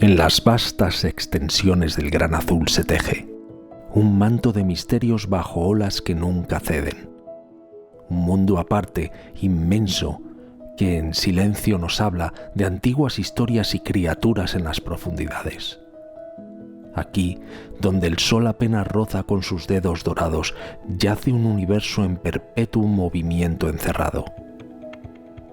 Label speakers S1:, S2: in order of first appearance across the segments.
S1: En las vastas extensiones del Gran Azul se teje un manto de misterios bajo olas que nunca ceden. Un mundo aparte, inmenso, que en silencio nos habla de antiguas historias y criaturas en las profundidades. Aquí, donde el sol apenas roza con sus dedos dorados, yace un universo en perpetuo movimiento encerrado.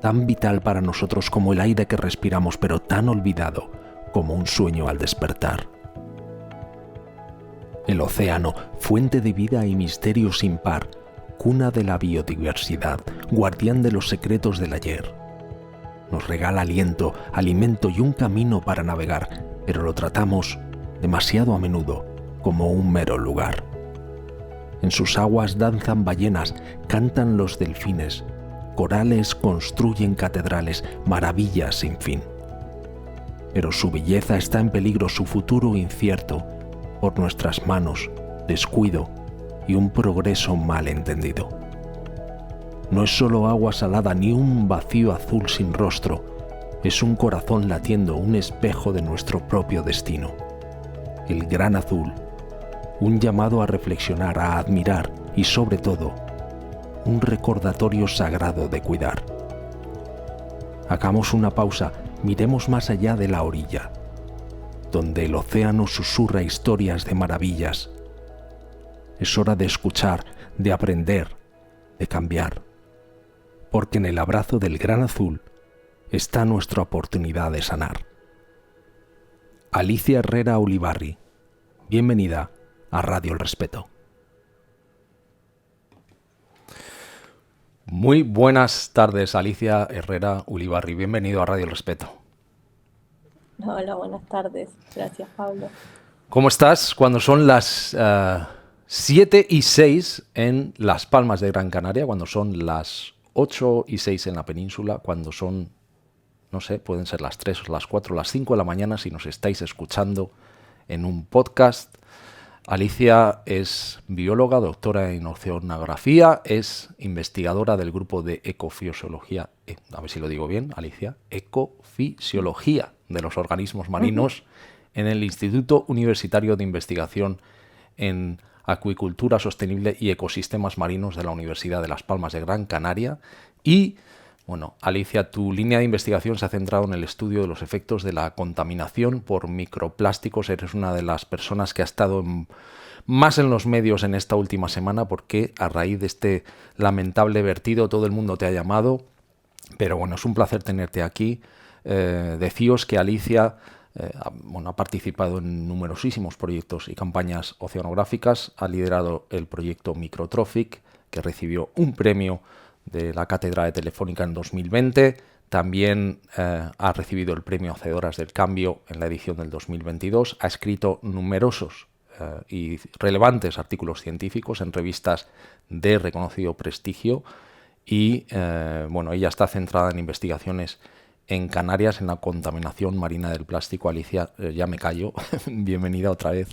S1: Tan vital para nosotros como el aire que respiramos, pero tan olvidado como un sueño al despertar. El océano, fuente de vida y misterio sin par, cuna de la biodiversidad, guardián de los secretos del ayer. Nos regala aliento, alimento y un camino para navegar, pero lo tratamos demasiado a menudo como un mero lugar. En sus aguas danzan ballenas, cantan los delfines, corales construyen catedrales, maravillas sin fin. Pero su belleza está en peligro, su futuro incierto, por nuestras manos, descuido y un progreso mal entendido. No es solo agua salada ni un vacío azul sin rostro, es un corazón latiendo, un espejo de nuestro propio destino. El Gran Azul, un llamado a reflexionar, a admirar y sobre todo, un recordatorio sagrado de cuidar. Hagamos una pausa, miremos más allá de la orilla, donde el océano susurra historias de maravillas. Es hora de escuchar, de aprender, de cambiar, porque en el abrazo del Gran Azul está nuestra oportunidad de sanar. Alicia Herrera Ulibarri, bienvenida a Radio El Respeto. Muy buenas tardes, Alicia Herrera Ulibarri. Bienvenido a Radio El Respeto.
S2: Hola, buenas tardes. Gracias, Pablo.
S1: ¿Cómo estás cuando son las 7:06 en Las Palmas de Gran Canaria, cuando son las 8:06 en la península, cuando son, no sé, pueden ser las 3 o las 4 o las 5 de la mañana si nos estáis escuchando en un podcast? Alicia es bióloga, doctora en oceanografía, es investigadora del grupo de ecofisiología, a ver si lo digo bien, Alicia, ecofisiología de los organismos marinos en el Instituto Universitario de Investigación en Acuicultura Sostenible y Ecosistemas Marinos de la Universidad de Las Palmas de Gran Canaria. Y, bueno, Alicia, tu línea de investigación se ha centrado en el estudio de los efectos de la contaminación por microplásticos. Eres una de las personas que ha estado más en los medios en esta última semana porque a raíz de este lamentable vertido todo el mundo te ha llamado. Pero bueno, es un placer tenerte aquí. Decíos que Alicia ha participado en numerosísimos proyectos y campañas oceanográficas, ha liderado el proyecto Microtrophic, que recibió un premio de la Cátedra de Telefónica en 2020, también ha recibido el premio Hacedoras del Cambio en la edición del 2022, ha escrito numerosos y relevantes artículos científicos en revistas de reconocido prestigio y ella está centrada en investigaciones en Canarias, en la contaminación marina del plástico. Alicia, ya me callo. Bienvenida otra vez.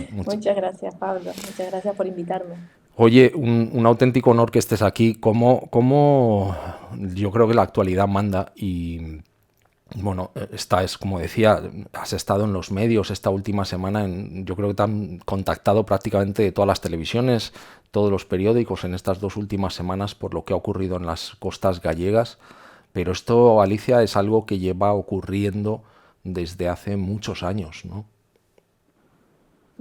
S2: Muchas gracias, Pablo. Muchas gracias por invitarme.
S1: Oye, un auténtico honor que estés aquí. Como yo creo que la actualidad manda y bueno, como decía, has estado en los medios esta última semana. Yo creo que te han contactado prácticamente todas las televisiones, todos los periódicos en estas 2 últimas semanas por lo que ha ocurrido en las costas gallegas. Pero esto, Alicia, es algo que lleva ocurriendo desde hace muchos años, ¿no?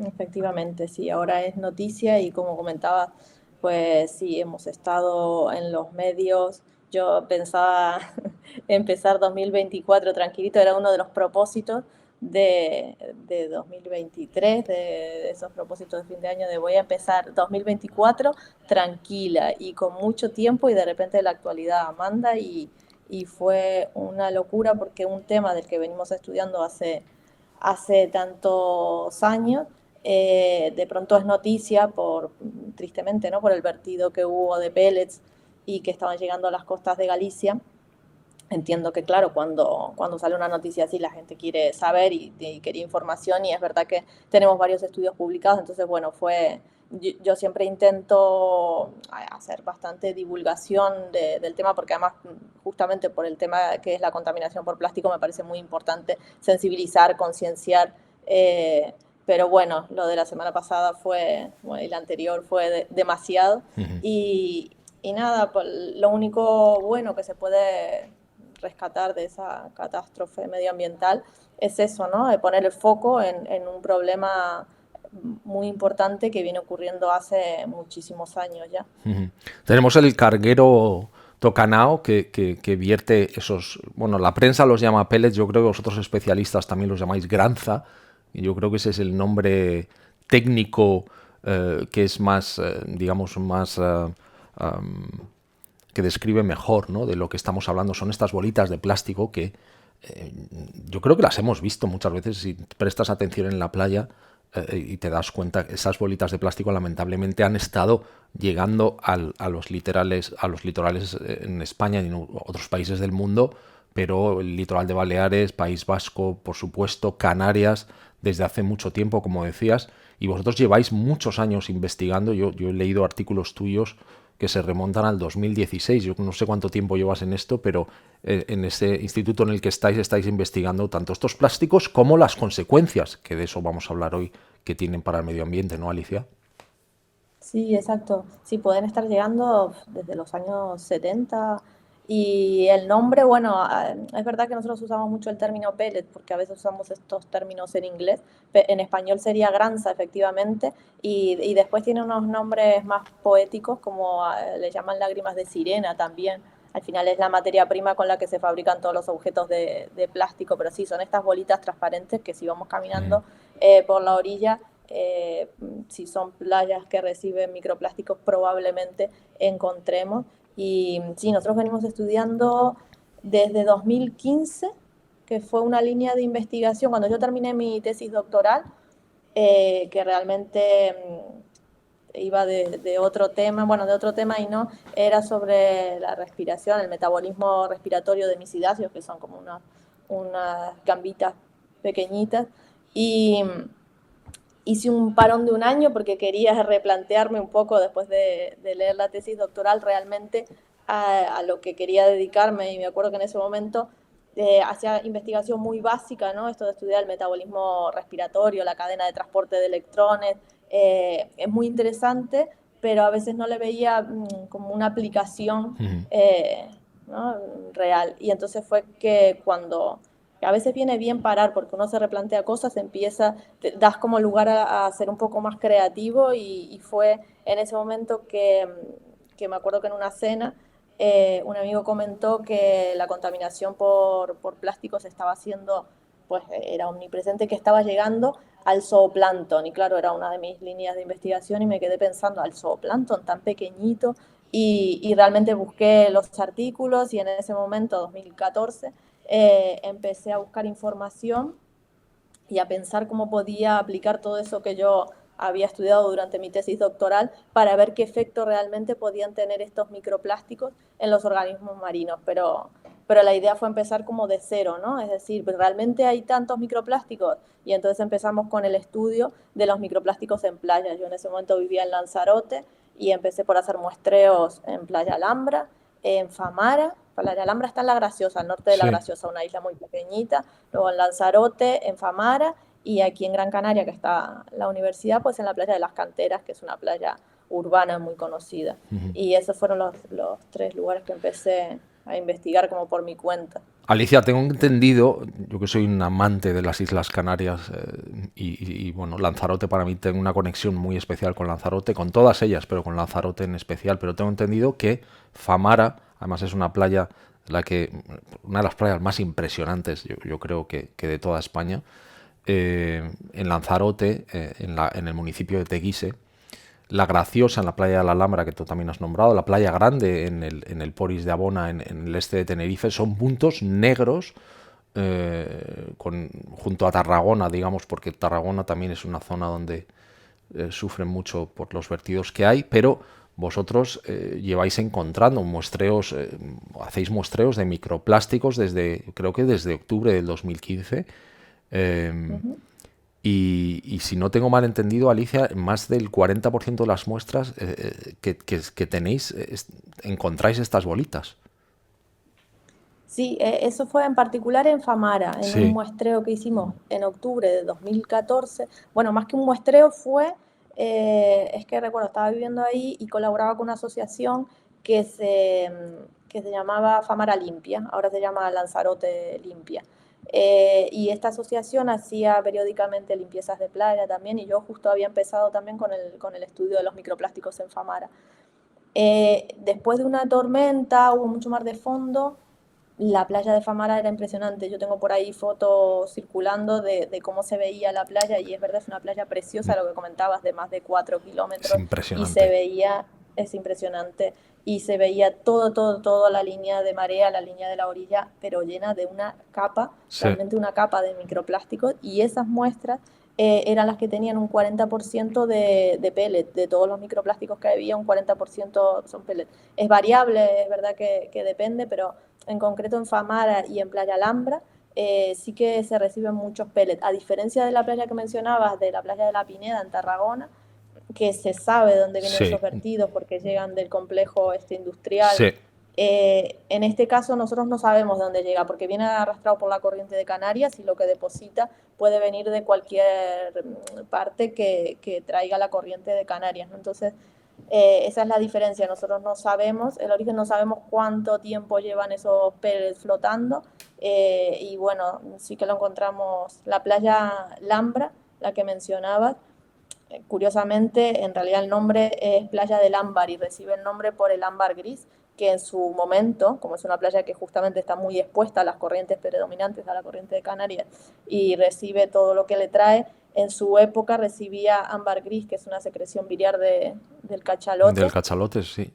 S2: Efectivamente, sí, ahora es noticia y como comentaba, pues sí, hemos estado en los medios. Yo pensaba empezar 2024 tranquilito, era uno de los propósitos de 2023, de esos propósitos de fin de año, de voy a empezar 2024 tranquila y con mucho tiempo y de repente la actualidad manda y fue una locura porque un tema del que venimos estudiando hace tantos años, de pronto es noticia tristemente, ¿no? Por el vertido que hubo de pellets y que estaban llegando a las costas de Galicia. Entiendo que, claro, cuando sale una noticia así, la gente quiere saber y quería información, y es verdad que tenemos varios estudios publicados, entonces, bueno, yo siempre intento hacer bastante divulgación del tema, porque además, justamente por el tema que es la contaminación por plástico, me parece muy importante sensibilizar, concienciar, pero bueno, lo de la semana pasada y la anterior fue demasiado, y nada, pues, lo único bueno que se puede rescatar de esa catástrofe medioambiental es eso, ¿no? De poner el foco en un problema muy importante que viene ocurriendo hace muchísimos años ya.
S1: Tenemos el carguero Tocanao que vierte esos, bueno, la prensa los llama pellets, yo creo que vosotros especialistas también los llamáis granza, y yo creo que ese es el nombre técnico que es más, digamos, más que describe mejor, ¿no?, de lo que estamos hablando. Son estas bolitas de plástico que yo creo que las hemos visto muchas veces si prestas atención en la playa y te das cuenta que esas bolitas de plástico lamentablemente han estado llegando a los litorales en España y en otros países del mundo, pero el litoral de Baleares, País Vasco, por supuesto, Canarias, desde hace mucho tiempo, como decías, y vosotros lleváis muchos años investigando. Yo he leído artículos tuyos que se remontan al 2016. Yo no sé cuánto tiempo llevas en esto, pero en ese instituto en el que estáis investigando tanto estos plásticos como las consecuencias, que de eso vamos a hablar hoy, que tienen para el medio ambiente, ¿no, Alicia?
S2: Sí, exacto. Sí, pueden estar llegando desde los años 70. Y el nombre, bueno, es verdad que nosotros usamos mucho el término pellet porque a veces usamos estos términos en inglés. En español sería granza, efectivamente, y después tiene unos nombres más poéticos, como le llaman lágrimas de sirena también. Al final es la materia prima con la que se fabrican todos los objetos de plástico, pero sí, son estas bolitas transparentes que si vamos caminando por la orilla si son playas que reciben microplásticos probablemente encontremos. Y sí, nosotros venimos estudiando desde 2015, que fue una línea de investigación, cuando yo terminé mi tesis doctoral, que realmente iba de otro tema, bueno, de otro tema y no, era sobre la respiración, el metabolismo respiratorio de misidáceos, que son como unas gambitas pequeñitas, y hice un parón de un año porque quería replantearme un poco después de leer la tesis doctoral realmente a lo que quería dedicarme, y me acuerdo que en ese momento hacía investigación muy básica, ¿no? Esto de estudiar el metabolismo respiratorio, la cadena de transporte de electrones, es muy interesante, pero a veces no le veía como una aplicación ¿no? real. Y entonces fue que cuando a veces viene bien parar porque uno se replantea cosas, das como lugar a ser un poco más creativo, y fue en ese momento que me acuerdo que en una cena un amigo comentó que la contaminación por plásticos estaba haciendo, pues era omnipresente, que estaba llegando al zooplancton, y claro, era una de mis líneas de investigación y me quedé pensando, al zooplancton tan pequeñito, y realmente busqué los artículos, y en ese momento, 2014, empecé a buscar información y a pensar cómo podía aplicar todo eso que yo había estudiado durante mi tesis doctoral para ver qué efecto realmente podían tener estos microplásticos en los organismos marinos. Pero la idea fue empezar como de cero, ¿no? Es decir, ¿realmente hay tantos microplásticos? Y entonces empezamos con el estudio de los microplásticos en playas. Yo en ese momento vivía en Lanzarote y empecé por hacer muestreos en Playa Alhambra, en Famara. Playa Alhambra está en La Graciosa, al norte de La
S1: Sí.
S2: Graciosa, una isla muy pequeñita. Luego en Lanzarote, en Famara, y aquí en Gran Canaria, que está la universidad, pues en la playa de las Canteras, que es una playa urbana muy conocida. Y esos fueron los tres lugares que empecé a investigar como por mi cuenta.
S1: Alicia, tengo entendido, yo que soy un amante de las Islas Canarias bueno, Lanzarote para mí tengo una conexión muy especial con Lanzarote, con todas ellas, pero con Lanzarote en especial, pero tengo entendido que Famara, además es una playa, una de las playas más impresionantes, yo creo que de toda España, en Lanzarote, en el municipio de Teguise, La Graciosa en la playa de la Alhambra, que tú también has nombrado, la playa Grande en el Poris de Abona, en el este de Tenerife, son puntos negros junto a Tarragona, digamos, porque Tarragona también es una zona donde sufren mucho por los vertidos que hay, pero vosotros lleváis encontrando muestreos, hacéis muestreos de microplásticos creo que desde octubre del 2015. Y si no tengo mal entendido, Alicia, más del 40% de las muestras que tenéis, encontráis estas bolitas.
S2: Sí, eso fue en particular en Famara, en un
S1: Sí,
S2: muestreo que hicimos en octubre de 2014. Bueno, más que un muestreo es que recuerdo, estaba viviendo ahí y colaboraba con una asociación que se llamaba Famara Limpia, ahora se llama Lanzarote Limpia. Y esta asociación hacía periódicamente limpiezas de playa también, y yo justo había empezado también con el estudio de los microplásticos en Famara. Después de una tormenta hubo mucho mar de fondo. La playa de Famara era impresionante. Yo tengo por ahí fotos circulando de cómo se veía la playa, y es verdad, es una playa preciosa, lo que comentabas, de más de 4
S1: es
S2: kilómetros, y se
S1: impresionante.
S2: veía, es impresionante, y se veía toda la línea de marea, la línea de la orilla, pero llena de una capa,
S1: Sí,
S2: realmente una capa de microplásticos, y esas muestras eran las que tenían un 40% de pellet, de todos los microplásticos que había, un 40% son pellet. Es variable, es verdad que depende, pero en concreto en Famara y en Playa Alhambra sí que se reciben muchos pellets, a diferencia de la playa que mencionabas, de la playa de la Pineda en Tarragona, que se sabe dónde vienen
S1: sí,
S2: esos vertidos porque llegan del complejo industrial.
S1: sí,
S2: En este caso nosotros no sabemos de dónde llega porque viene arrastrado por la corriente de Canarias, y lo que deposita puede venir de cualquier parte que traiga la corriente de Canarias, ¿no? Entonces esa es la diferencia. Nosotros no sabemos el origen, no sabemos cuánto tiempo llevan esos pellets flotando, y bueno, sí que lo encontramos. La playa Lambra, la que mencionabas, curiosamente, en realidad el nombre es Playa del Ámbar, y recibe el nombre por el ámbar gris, que en su momento, como es una playa que justamente está muy expuesta a las corrientes predominantes, a la corriente de Canarias, y recibe todo lo que le trae, en su época recibía ámbar gris, que es una secreción biliar del
S1: Del
S2: cachalote.
S1: cachalote, sí.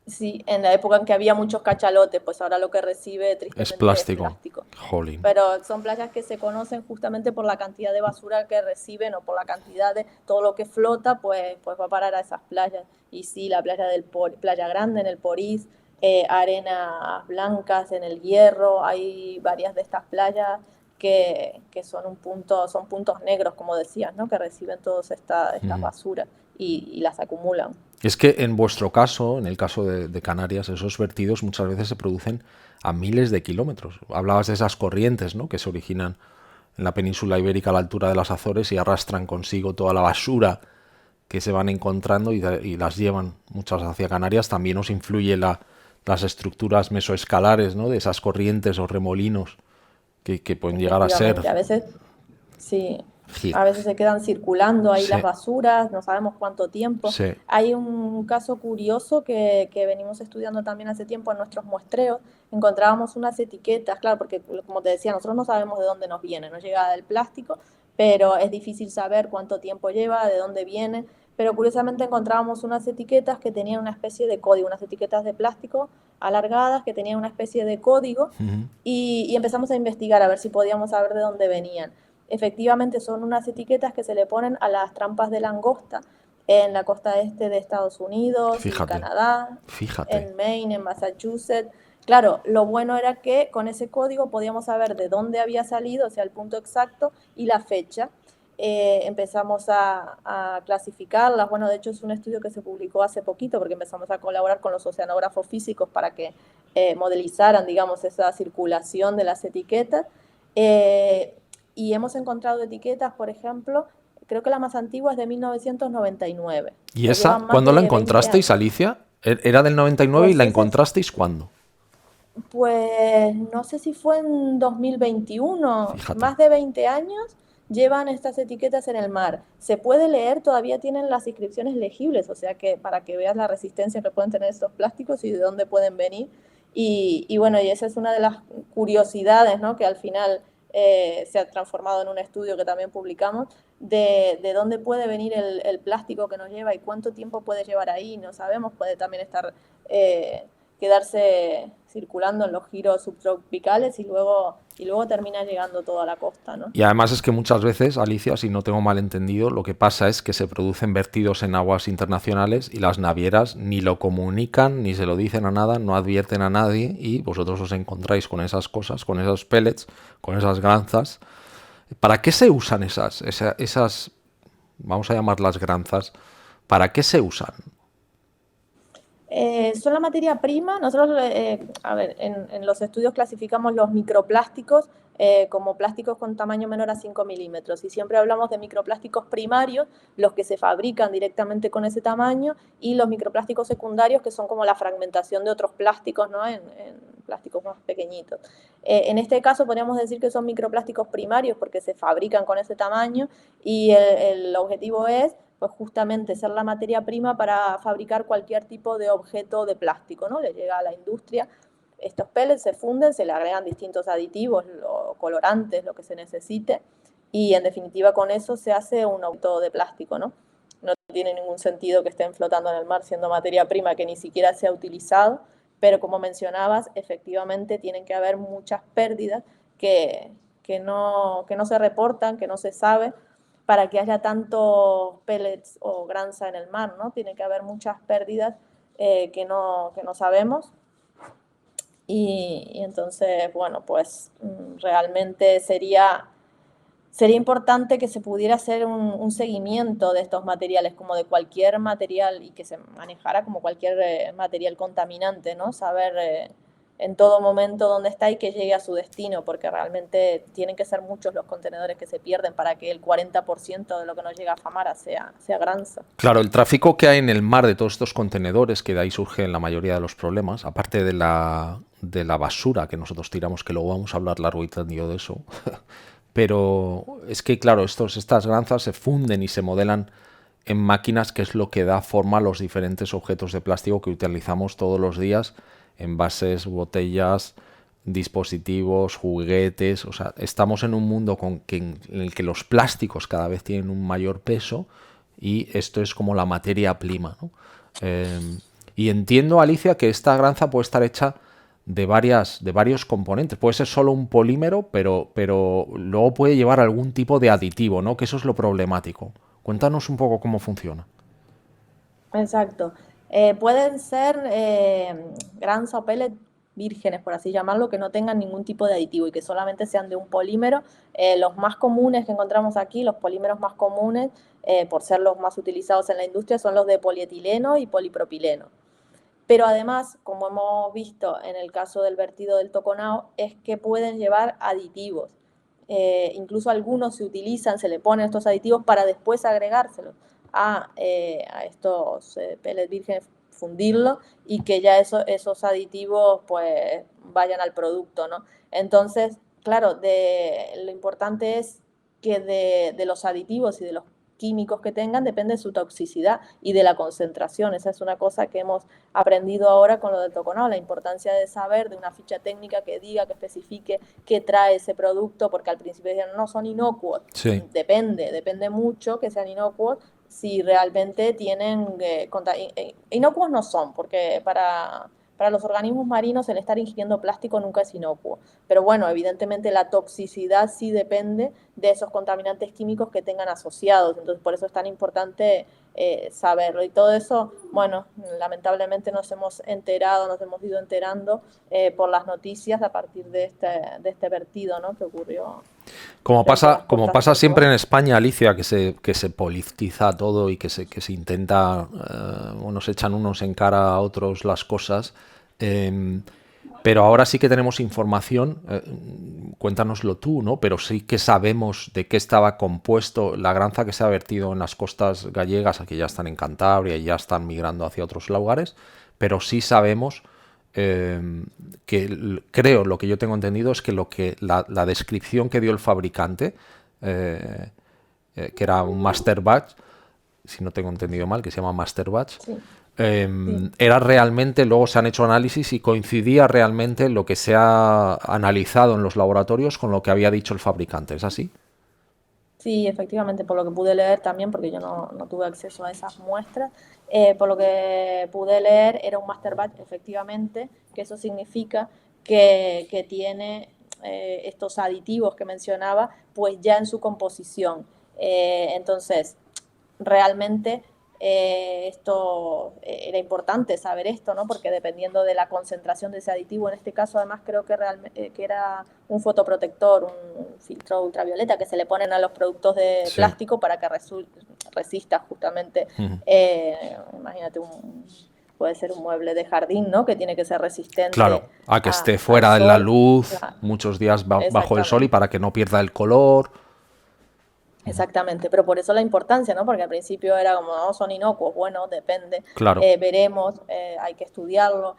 S2: Sí, en la época en que había muchos cachalotes, pues ahora lo que recibe
S1: Es
S2: tristemente es
S1: plástico.
S2: plástico.
S1: Jolín.
S2: Pero son playas que se conocen justamente por la cantidad de basura que reciben o por la cantidad de todo lo que flota, pues va a parar a esas playas. Y sí, la playa Playa Grande en el Porís, arenas blancas en el Hierro, hay varias de estas playas que son puntos negros, como decías, ¿no? Que reciben todas estas basuras y las acumulan.
S1: Es que en vuestro caso, en el caso de Canarias, esos vertidos muchas veces se producen a miles de kilómetros. Hablabas de esas corrientes, ¿no?, que se originan en la península ibérica a la altura de las Azores y arrastran consigo toda la basura que se van encontrando y las llevan muchas hacia Canarias. También os influye las estructuras mesoescalares, ¿no?, de esas corrientes o remolinos que pueden llegar a ser.
S2: Efectivamente, a veces sí,
S1: Sí,
S2: a veces se quedan circulando ahí las
S1: sí,
S2: basuras, no sabemos cuánto tiempo.
S1: sí.
S2: Hay un caso curioso que venimos estudiando también hace tiempo en nuestros muestreos. Encontrábamos unas etiquetas, claro, porque como te decía, nosotros no sabemos de dónde nos viene, nos llega del plástico, pero es difícil saber cuánto tiempo lleva, de dónde viene. Pero curiosamente encontrábamos unas etiquetas que tenían una especie de código, unas etiquetas de plástico alargadas que tenían una especie de código y empezamos a investigar a ver si podíamos saber de dónde venían. Efectivamente son unas etiquetas que se le ponen a las trampas de langosta en la costa este de Estados Unidos, en
S1: Fíjate,
S2: Canadá,
S1: fíjate.
S2: en Maine, en Massachusetts. Claro, lo bueno era que con ese código podíamos saber de dónde había salido, o sea, el punto exacto y la fecha. Empezamos a clasificarlas. Bueno, de hecho es un estudio que se publicó hace poquito porque empezamos a colaborar con los oceanógrafos físicos para que modelizaran, digamos, esa circulación de las etiquetas. Eh, y hemos encontrado etiquetas, por ejemplo, creo que la más antigua es de 1999. O
S1: ¿Y
S2: sea,
S1: esa,
S2: llevan más
S1: cuándo la
S2: de 20
S1: encontrasteis,
S2: años.
S1: Alicia? Era del 99 y
S2: Pues
S1: la
S2: ese
S1: encontrasteis ¿cuándo?
S2: Pues no sé si fue en 2021,
S1: Fíjate.
S2: más de 20 años llevan estas etiquetas en el mar. Se puede leer, todavía tienen las inscripciones legibles, o sea que para que veas la resistencia que pueden tener estos plásticos y de dónde pueden venir. Y bueno, y esa es una de las curiosidades, ¿no?, que al final se ha transformado en un estudio que también publicamos, de dónde puede venir el plástico que nos lleva y cuánto tiempo puede llevar ahí. No sabemos, puede también estar... quedarse circulando en los giros subtropicales y luego termina llegando todo a la costa, ¿no?
S1: Y además es que muchas veces, Alicia, si no tengo mal entendido, lo que pasa es que se producen vertidos en aguas internacionales y las navieras ni lo comunican, ni se lo dicen a nada, no advierten a nadie y vosotros os encontráis con esas cosas, con esos pellets, con esas granzas. ¿Para qué se usan esas, vamos a llamarlas granzas, para qué se usan?
S2: Son la materia prima. Nosotros, a ver, en los estudios clasificamos los microplásticos como plásticos con tamaño menor a 5 milímetros. Y siempre hablamos de microplásticos primarios, los que se fabrican directamente con ese tamaño, y los microplásticos secundarios, que son como la fragmentación de otros plásticos, ¿no?, en plásticos más pequeñitos. En este caso podríamos decir que son microplásticos primarios porque se fabrican con ese tamaño y el objetivo es pues justamente ser la materia prima para fabricar cualquier tipo de objeto de plástico, ¿no? Le llega a la industria, estos pellets se funden, se le agregan distintos aditivos, colorantes, lo que se necesite, y en definitiva con eso se hace un objeto de plástico, ¿no? No tiene ningún sentido que estén flotando en el mar siendo materia prima que ni siquiera se ha utilizado, pero como mencionabas, efectivamente tienen que haber muchas pérdidas que no se reportan, que no se sabe, para que haya tantos pellets o granza en el mar, ¿no? Tiene que haber muchas pérdidas que no sabemos. Y entonces, bueno, pues realmente sería importante que se pudiera hacer un seguimiento de estos materiales, como de cualquier material, y que se manejara como cualquier material contaminante, ¿no? Saber en todo momento dónde está y que llegue a su destino, porque realmente tienen que ser muchos los contenedores que se pierden para que el 40% de lo que nos llega a Famara sea granza.
S1: Claro, el tráfico que hay en el mar de todos estos contenedores, que de ahí surgen la mayoría de los problemas, aparte de la basura que nosotros tiramos, que luego vamos a hablar largo y tendido de eso, pero es que, claro, estas granzas se funden y se modelan en máquinas, que es lo que da forma a los diferentes objetos de plástico que utilizamos todos los días, envases, botellas, dispositivos, juguetes, o sea, estamos en un mundo en el que los plásticos cada vez tienen un mayor peso y esto es como la materia prima, ¿no? Y entiendo, Alicia, que esta granza puede estar hecha de varios componentes. Puede ser solo un polímero, pero luego puede llevar algún tipo de aditivo, ¿no? Que eso es lo problemático. Cuéntanos un poco cómo funciona.
S2: Exacto. Pueden ser granza o pellet vírgenes, por así llamarlo, que no tengan ningún tipo de aditivo y que solamente sean de un polímero. Los más comunes que encontramos aquí, los polímeros más comunes, por ser los más utilizados en la industria, son los de polietileno y polipropileno. Pero además, como hemos visto en el caso del vertido del Toconao, es que pueden llevar aditivos. Incluso algunos se le ponen estos aditivos para después agregárselos a estos pellets vírgenes, fundirlo y que ya esos aditivos pues vayan al producto, ¿no? Entonces, claro, lo importante es que de los aditivos y de los químicos que tengan depende de su toxicidad y de la concentración. Esa es una cosa que hemos aprendido ahora con lo del Toconao, la importancia de saber de una ficha técnica que diga, que especifique qué trae ese producto, porque al principio decían, no, son inocuos.
S1: Sí.
S2: Depende mucho que sean inocuos, si realmente tienen... inocuos no son, porque para los organismos marinos el estar ingiriendo plástico nunca es inocuo. Pero bueno, evidentemente la toxicidad sí depende de esos contaminantes químicos que tengan asociados. Entonces, por eso es tan importante saberlo. Y todo eso, bueno, lamentablemente nos hemos ido enterando por las noticias a partir de este vertido, ¿no?, que ocurrió.
S1: Como pasa siempre en España, Alicia, que se politiza todo y que se intenta, se echan unos en cara a otros las cosas, pero ahora sí que tenemos información, cuéntanoslo tú, ¿no? Pero sí que sabemos de qué estaba compuesto la granza que se ha vertido en las costas gallegas, aquí ya están en Cantabria y ya están migrando hacia otros lugares, pero sí sabemos... que creo, lo que yo tengo entendido es que la descripción que dio el fabricante, que era un master batch, si no tengo entendido mal, que se llama master batch,
S2: sí.
S1: Era realmente, luego se han hecho análisis y coincidía realmente lo que se ha analizado en los laboratorios con lo que había dicho el fabricante, ¿es así?
S2: Sí, efectivamente, por lo que pude leer también, porque yo no tuve acceso a esas muestras, por lo que pude leer era un master batch, efectivamente, que eso significa que tiene estos aditivos que mencionaba, pues ya en su composición. Entonces, realmente esto era importante saber esto, ¿no? Porque dependiendo de la concentración de ese aditivo, en este caso además creo que era un fotoprotector, un filtro ultravioleta que se le ponen a los productos de plástico para que resista justamente, imagínate, puede ser un mueble de jardín, ¿no?, que tiene que ser resistente.
S1: Claro, a que esté fuera de la luz, claro, muchos días bajo el sol y para que no pierda el color.
S2: Exactamente, pero por eso la importancia, ¿no? Porque al principio era como, no, son inocuos, bueno, depende,
S1: claro.
S2: Veremos, hay que estudiarlo.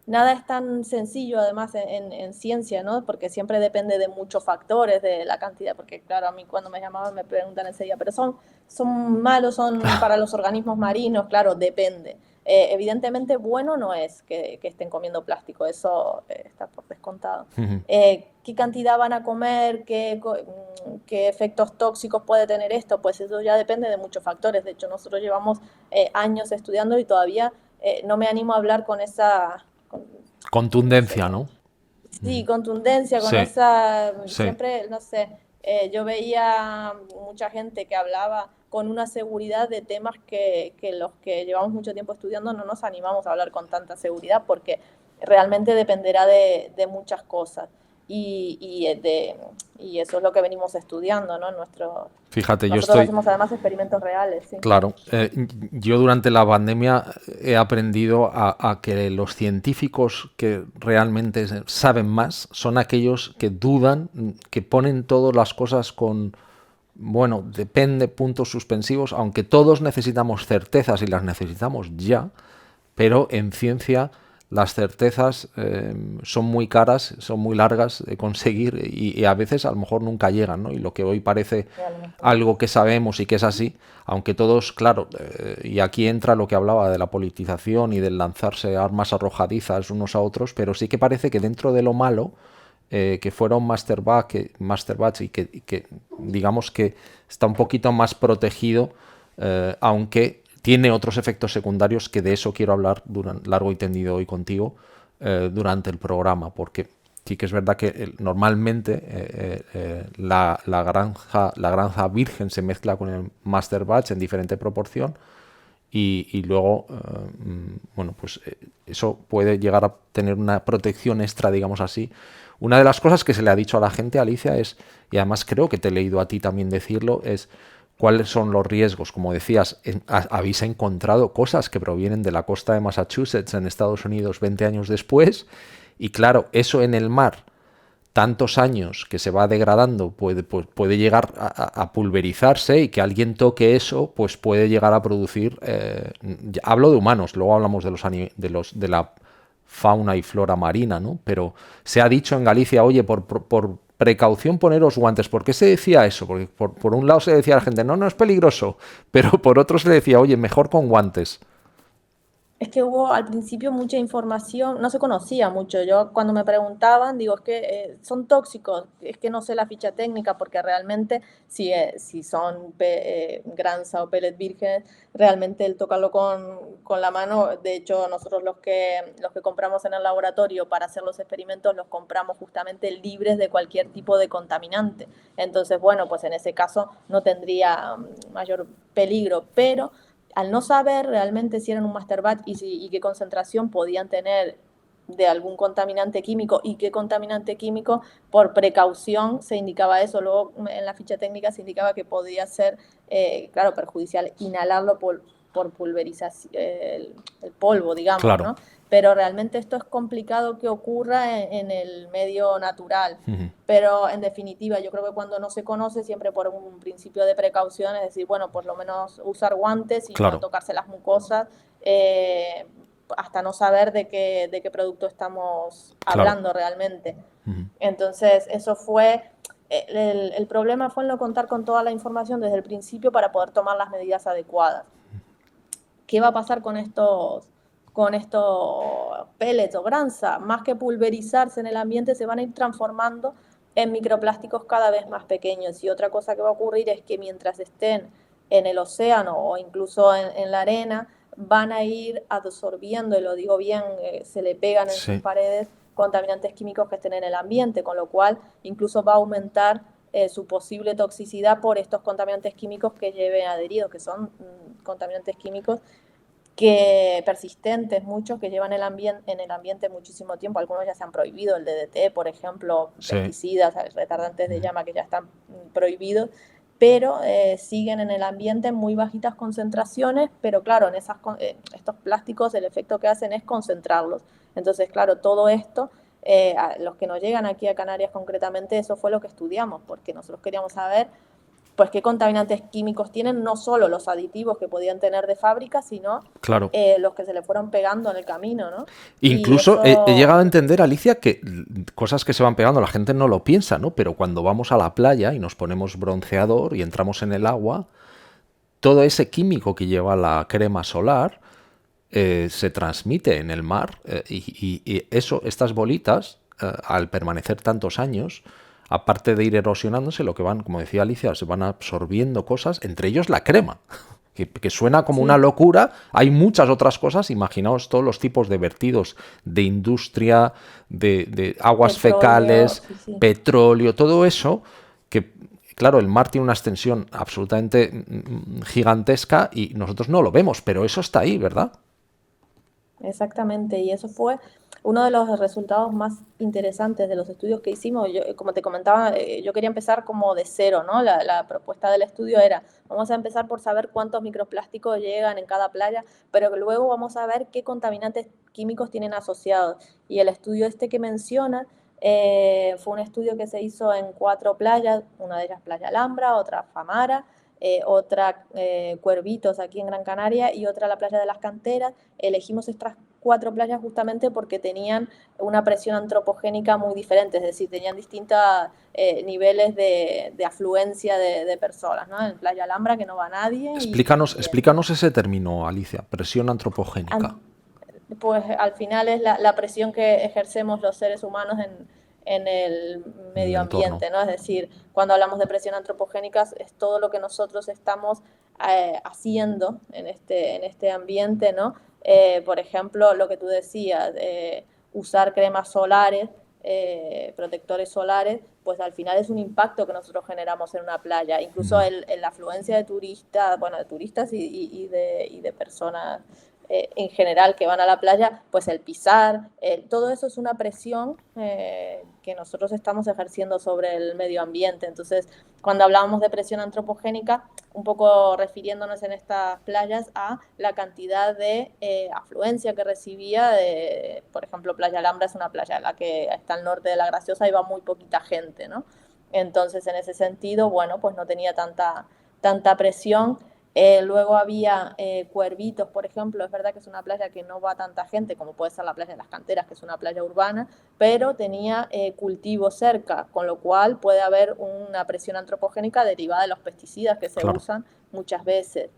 S2: Nada es tan sencillo, además, en ciencia, ¿no? Porque siempre depende de muchos factores, de la cantidad, porque claro, a mí cuando me llamaban me preguntan enseguida, pero son malos, son para los organismos marinos, claro, depende. Evidentemente bueno no es que estén comiendo plástico, eso está por descontado. ¿Qué cantidad van a comer? ¿Qué efectos tóxicos puede tener esto? Pues eso ya depende de muchos factores. De hecho, nosotros llevamos años estudiando y todavía no me animo a hablar con esa...
S1: contundencia, ¿no?
S2: Sí, contundencia, con esa... Siempre, no sé, yo veía mucha gente que hablaba con una seguridad de temas que los que llevamos mucho tiempo estudiando no nos animamos a hablar con tanta seguridad porque realmente dependerá de muchas cosas. Y eso es lo que venimos estudiando, ¿no?
S1: Fíjate,
S2: nosotros hacemos además experimentos reales. ¿sí?
S1: Claro, yo durante la pandemia he aprendido a que los científicos que realmente saben más son aquellos que dudan, que ponen todas las cosas con, bueno, depende, puntos suspensivos, aunque todos necesitamos certezas y las necesitamos ya, pero en ciencia las certezas son muy caras, son muy largas de conseguir y a veces a lo mejor nunca llegan, ¿no? Y lo que hoy parece
S2: realmente.
S1: algo que sabemos y que es así, aunque todos, claro, y aquí entra lo que hablaba de la politización y del lanzarse armas arrojadizas unos a otros, pero sí que parece que dentro de lo malo, que fuera un master batch y que digamos que está un poquito más protegido, aunque tiene otros efectos secundarios que de eso quiero hablar largo y tendido hoy contigo durante el programa, porque sí que es verdad que normalmente la granja virgen se mezcla con el master batch en diferente proporción y luego, bueno, pues eso puede llegar a tener una protección extra, digamos así. Una de las cosas que se le ha dicho a la gente, Alicia, es, y además creo que te he leído a ti también decirlo, es cuáles son los riesgos. Como decías, habéis encontrado cosas que provienen de la costa de Massachusetts en Estados Unidos 20 años después, y claro, eso en el mar tantos años que se va degradando puede llegar a pulverizarse y que alguien toque eso pues puede llegar a producir hablo de humanos, luego hablamos de la fauna y flora marina, ¿no? Pero se ha dicho en Galicia, oye, por precaución poneros guantes. ¿Por qué se decía eso? Porque por un lado se decía a la gente, no, no es peligroso, pero por otro se le decía, oye, mejor con guantes.
S2: Es que hubo al principio mucha información, no se conocía mucho. Yo cuando me preguntaban, digo, es que son tóxicos, es que no sé la ficha técnica, porque realmente si son granza o pellet virgen, realmente el tocarlo con la mano, de hecho nosotros los que compramos en el laboratorio para hacer los experimentos, los compramos justamente libres de cualquier tipo de contaminante. Entonces, bueno, pues en ese caso no tendría mayor peligro, pero al no saber realmente si eran un master batch y qué concentración podían tener de algún contaminante químico y qué contaminante químico, por precaución se indicaba eso. Luego en la ficha técnica se indicaba que podía ser, claro, perjudicial inhalarlo por pulverización, el polvo, digamos,
S1: Claro.
S2: ¿no? Pero realmente esto es complicado que ocurra en el medio natural.
S1: Ujú.
S2: Pero en definitiva, yo creo que cuando no se conoce, siempre por un principio de precaución, es decir, bueno, por lo menos usar guantes y no
S1: Claro,
S2: tocarse las mucosas, hasta no saber de qué producto estamos
S1: claro.
S2: hablando realmente.
S1: Ujú.
S2: Entonces, eso fue, el problema fue en no contar con toda la información desde el principio para poder tomar las medidas adecuadas. ¿Qué va a pasar con estos pellets o granza? Más que pulverizarse en el ambiente, se van a ir transformando en microplásticos cada vez más pequeños. Y otra cosa que va a ocurrir es que mientras estén en el océano o incluso en la arena, van a ir absorbiendo, y lo digo bien, se le pegan en sus
S1: Sí.
S2: paredes contaminantes químicos que estén en el ambiente, con lo cual incluso va a aumentar su posible toxicidad por estos contaminantes químicos que lleven adheridos, que son contaminantes químicos que persistentes, muchos que llevan en el ambiente muchísimo tiempo. Algunos ya se han prohibido, el DDT, por ejemplo,
S1: Sí.
S2: pesticidas, retardantes de llama que ya están prohibidos, pero siguen en el ambiente en muy bajitas concentraciones, pero claro, estos plásticos el efecto que hacen es concentrarlos. Entonces, claro, todo esto, los que nos llegan aquí a Canarias concretamente, eso fue lo que estudiamos, porque nosotros queríamos saber pues qué contaminantes químicos tienen, no solo los aditivos que podían tener de fábrica, sino
S1: Claro.
S2: los que se le fueron pegando en el camino, ¿no? Y
S1: Incluso he
S2: eso,
S1: llegado a entender, Alicia, que cosas que se van pegando, la gente no lo piensa, ¿no? Pero cuando vamos a la playa y nos ponemos bronceador y entramos en el agua, todo ese químico que lleva la crema solar se transmite en el mar y eso, estas bolitas, al permanecer tantos años, aparte de ir erosionándose, lo que van, como decía Alicia, se van absorbiendo cosas, entre ellos la crema. Que suena como una
S2: sí,
S1: locura, hay muchas otras cosas, imaginaos todos los tipos de vertidos de industria, de aguas
S2: petróleo,
S1: fecales,
S2: sí, sí.
S1: petróleo, todo eso, que claro, el mar tiene una extensión absolutamente gigantesca y nosotros no lo vemos, pero eso está ahí, ¿verdad?
S2: Exactamente, y eso fue uno de los resultados más interesantes de los estudios que hicimos. Yo, como te comentaba, yo quería empezar como de cero, ¿no? La propuesta del estudio era, vamos a empezar por saber cuántos microplásticos llegan en cada playa, pero luego vamos a ver qué contaminantes químicos tienen asociados. Y el estudio este que menciona fue un estudio que se hizo en 4 playas, una de ellas Playa Alhambra, otra Famara, otra Cuervitos aquí en Gran Canaria y otra la playa de las Canteras. Elegimos estas 4 playas justamente porque tenían una presión antropogénica muy diferente, es decir, tenían distintos niveles de afluencia de personas, ¿no? En Playa Alhambra que no va nadie
S1: Explícanos ese término, Alicia, presión antropogénica.
S2: Pues al final es la presión que ejercemos los seres humanos en el
S1: En el
S2: medio
S1: entorno.
S2: ambiente, ¿no? Es decir, cuando hablamos de presión antropogénica es todo lo que nosotros estamos haciendo en este ambiente, ¿no? Por ejemplo, lo que tú decías, usar cremas solares, protectores solares, pues al final es un impacto que nosotros generamos en una playa. Incluso la afluencia de turistas, bueno, de turistas y de personas en general que van a la playa, pues el pisar, todo eso es una presión que nosotros estamos ejerciendo sobre el medio ambiente. Entonces, cuando hablábamos de presión antropogénica, un poco refiriéndonos en estas playas a la cantidad de afluencia que recibía, por ejemplo, Playa Alhambra es una playa en la que está al norte de La Graciosa y va muy poquita gente, ¿no? Entonces, en ese sentido, bueno, pues no tenía tanta presión. Luego había Cuervitos, por ejemplo, es verdad que es una playa que no va tanta gente como puede ser la playa de las Canteras, que es una playa urbana, pero tenía cultivo cerca, con lo cual puede haber una presión antropogénica derivada de los pesticidas que se
S1: Claro.
S2: usan muchas veces.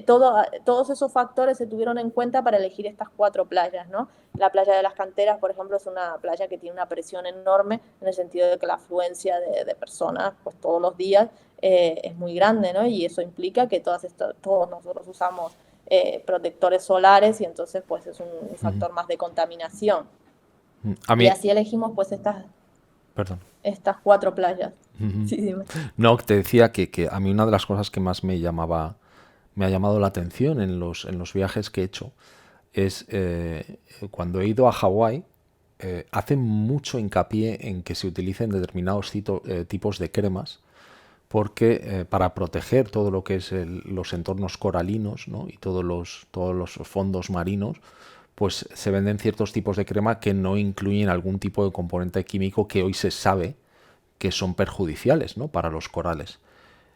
S2: Todos esos factores se tuvieron en cuenta para elegir estas 4 playas, ¿no? La playa de las Canteras, por ejemplo, es una playa que tiene una presión enorme en el sentido de que la afluencia de personas, pues todos los días, es muy grande, ¿no? Y eso implica que todos nosotros usamos protectores solares y entonces pues es un factor más de contaminación.
S1: A
S2: Y
S1: mí,
S2: así elegimos pues
S1: perdón.
S2: estas 4 playas. Sí, dime.
S1: No, te decía que a mí una de las cosas que más me ha llamado la atención en los viajes que he hecho es cuando he ido a Hawái, hacen mucho hincapié en que se utilicen determinados tipos de cremas porque para proteger todo lo que es los entornos coralinos, ¿no? Y todos los fondos marinos, pues se venden ciertos tipos de crema que no incluyen algún tipo de componente químico que hoy se sabe que son perjudiciales, ¿no? Para los corales.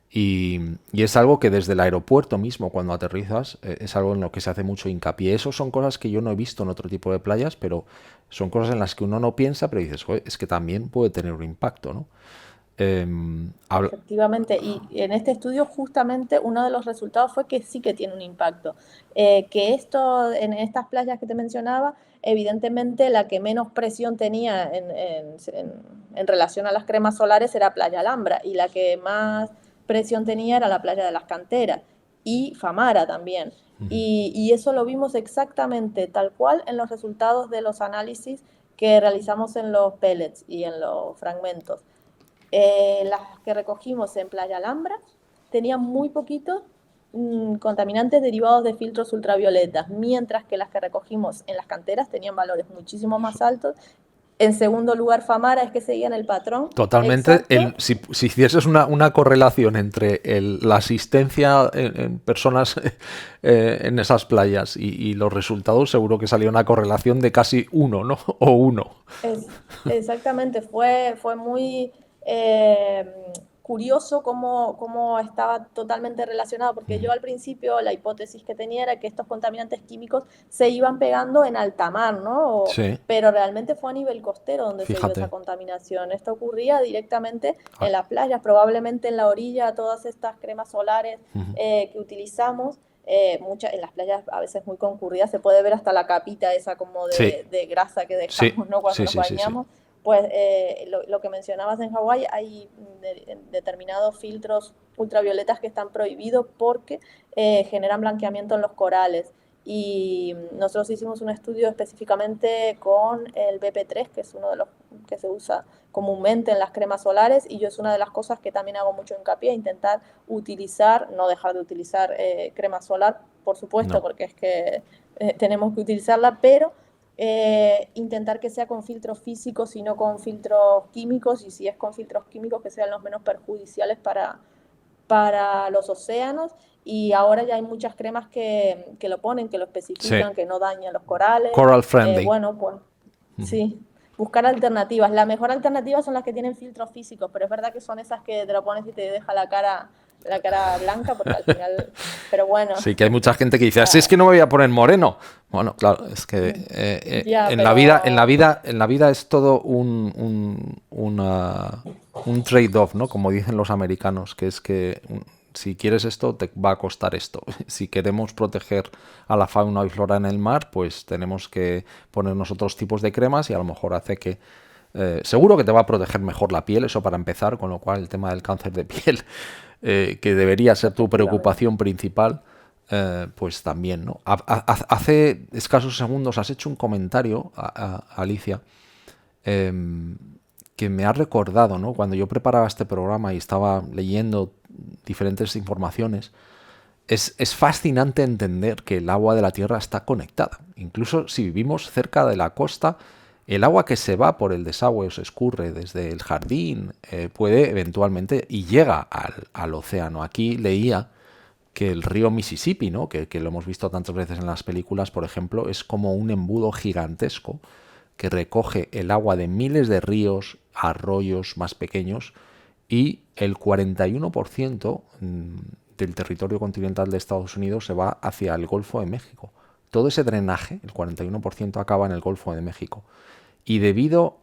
S1: Y es algo que desde el aeropuerto mismo, cuando aterrizas, es algo en lo que se hace mucho hincapié. Eso son cosas que yo no he visto en otro tipo de playas, pero son cosas en las que uno no piensa, pero dices, "Joder, es que también puede tener un impacto, ¿no?" Habla-
S2: Efectivamente, y en este estudio justamente uno de los resultados fue que sí que tiene un impacto. Que esto, en estas playas que te mencionaba, evidentemente la que menos presión tenía en relación a las cremas solares era Playa Alhambra, y la que más presión tenía era la playa de las Canteras, y Famara también. Y eso lo vimos exactamente tal cual en los resultados de los análisis que realizamos en los pellets y en los fragmentos. Las que recogimos en Playa Alhambra tenían muy poquitos contaminantes derivados de filtros ultravioletas, mientras que las que recogimos en las canteras tenían valores muchísimo más altos. En segundo lugar, Famara es que seguían el patrón
S1: Totalmente.
S2: exacto.
S1: Si hicieses una correlación entre la asistencia en personas en esas playas y los resultados, seguro que salía una correlación de casi uno, ¿no? O uno.
S2: Exactamente, fue muy eh, curioso cómo estaba totalmente relacionado, porque yo al principio la hipótesis que tenía era que estos contaminantes químicos se iban pegando en alta mar, ¿no?
S1: Sí,
S2: Pero realmente fue a nivel costero donde se dio esa
S1: fíjate.
S2: contaminación. Esto ocurría directamente
S1: Ah,
S2: en las playas, probablemente en la orilla, todas estas cremas solares que utilizamos. En las playas a veces muy concurridas se puede ver hasta la capita esa como
S1: sí,
S2: de grasa que
S1: sí,
S2: dejamos, ¿no? Cuando
S1: sí,
S2: nos
S1: sí, sí, sí.
S2: bañamos. Pues lo que mencionabas en Hawái, hay determinados filtros ultravioletas que están prohibidos porque generan blanqueamiento en los corales. Y nosotros hicimos un estudio específicamente con el BP3, que es uno de los que se usa comúnmente en las cremas solares, y yo es una de las cosas que también hago mucho hincapié, intentar utilizar, no dejar de utilizar crema solar, por supuesto,
S1: No.
S2: porque es que tenemos que utilizarla, pero intentar que sea con filtros físicos y no con filtros químicos, y si es con filtros químicos que sean los menos perjudiciales para los océanos. Y ahora ya hay muchas cremas que lo ponen, que lo
S1: Sí.
S2: especifican, que no dañan los corales.
S1: Coral friendly.
S2: Bueno, pues sí, buscar alternativas. La mejor alternativa son las que tienen filtros físicos, pero es verdad que son esas que te lo pones y te deja la cara blanca, porque al final, pero bueno.
S1: Sí, que hay mucha gente que dice, así es que no me voy a poner moreno. Bueno, claro, es que
S2: Ya,
S1: en
S2: pero...
S1: la vida es todo un trade-off, ¿no? Como dicen los americanos, que es que si quieres esto, te va a costar esto. Si queremos proteger a la fauna y flora en el mar, pues tenemos que ponernos otros tipos de cremas y a lo mejor hace que seguro que te va a proteger mejor la piel, eso para empezar, con lo cual el tema del cáncer de piel, que debería ser tu preocupación principal, pues también, ¿no? Hace escasos segundos has hecho un comentario, Alicia, que me ha recordado, ¿no? Cuando yo preparaba este programa y estaba leyendo diferentes informaciones, es fascinante entender que el agua de la Tierra está conectada. Incluso si vivimos cerca de la costa, el agua que se va por el desagüe o se escurre desde el jardín puede eventualmente y llega al océano. Aquí leía que el río Mississippi, ¿no? que lo hemos visto tantas veces en las películas, por ejemplo, es como un embudo gigantesco que recoge el agua de miles de ríos, arroyos más pequeños, y el 41% del territorio continental de Estados Unidos se va hacia el Golfo de México. Todo ese drenaje, el 41%, acaba en el Golfo de México. Y debido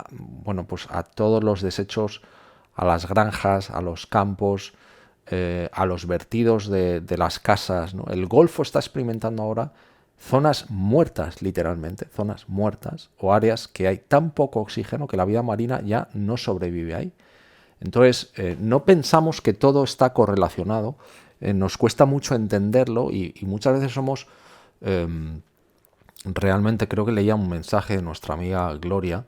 S1: bueno, pues a todos los desechos, a las granjas, a los campos, a los vertidos de las casas, ¿no? El Golfo está experimentando ahora zonas muertas, literalmente, zonas muertas o áreas que hay tan poco oxígeno que la vida marina ya no sobrevive ahí. Entonces, no pensamos que todo está correlacionado, nos cuesta mucho entenderlo y muchas veces somos, realmente creo que leía un mensaje de nuestra amiga Gloria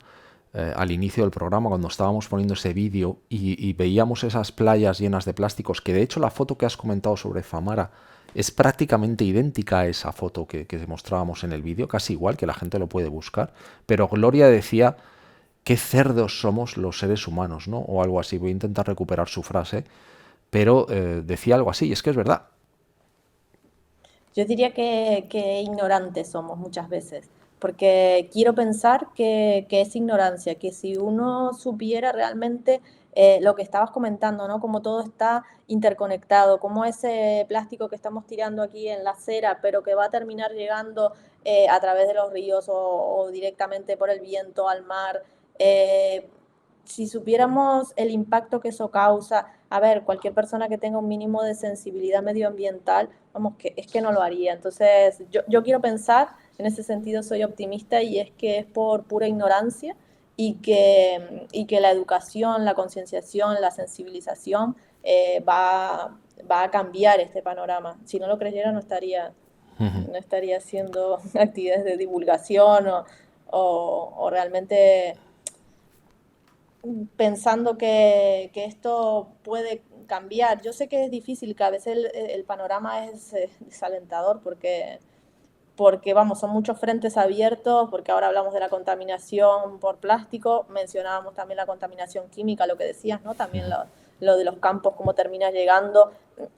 S1: al inicio del programa cuando estábamos poniendo ese vídeo y veíamos esas playas llenas de plásticos, que de hecho la foto que has comentado sobre Famara es prácticamente idéntica a esa foto que mostrábamos en el vídeo, casi igual, que la gente lo puede buscar, pero Gloria decía qué cerdos somos los seres humanos, ¿no? O algo así. Voy a intentar recuperar su frase, pero decía algo así, y es que es verdad.
S2: Yo diría que ignorantes somos muchas veces, porque quiero pensar que es ignorancia, que si uno supiera realmente lo que estabas comentando, ¿no? Cómo todo está interconectado, cómo ese plástico que estamos tirando aquí en la acera, pero que va a terminar llegando a través de los ríos o directamente por el viento al mar. eh, si supiéramos el impacto que eso causa, a ver, cualquier persona que tenga un mínimo de sensibilidad medioambiental, vamos, que es que no lo haría. Entonces, yo quiero pensar, en ese sentido soy optimista y es que es por pura ignorancia y que la educación, la concienciación, la sensibilización va a cambiar este panorama. Si no lo creyera, no estaría haciendo actividades de divulgación o realmente pensando que esto puede cambiar. Yo sé que es difícil, que a veces el panorama es desalentador porque, vamos, son muchos frentes abiertos, porque ahora hablamos de la contaminación por plástico, mencionábamos también la contaminación química, lo que decías, ¿no? También lo de los campos, cómo termina llegando,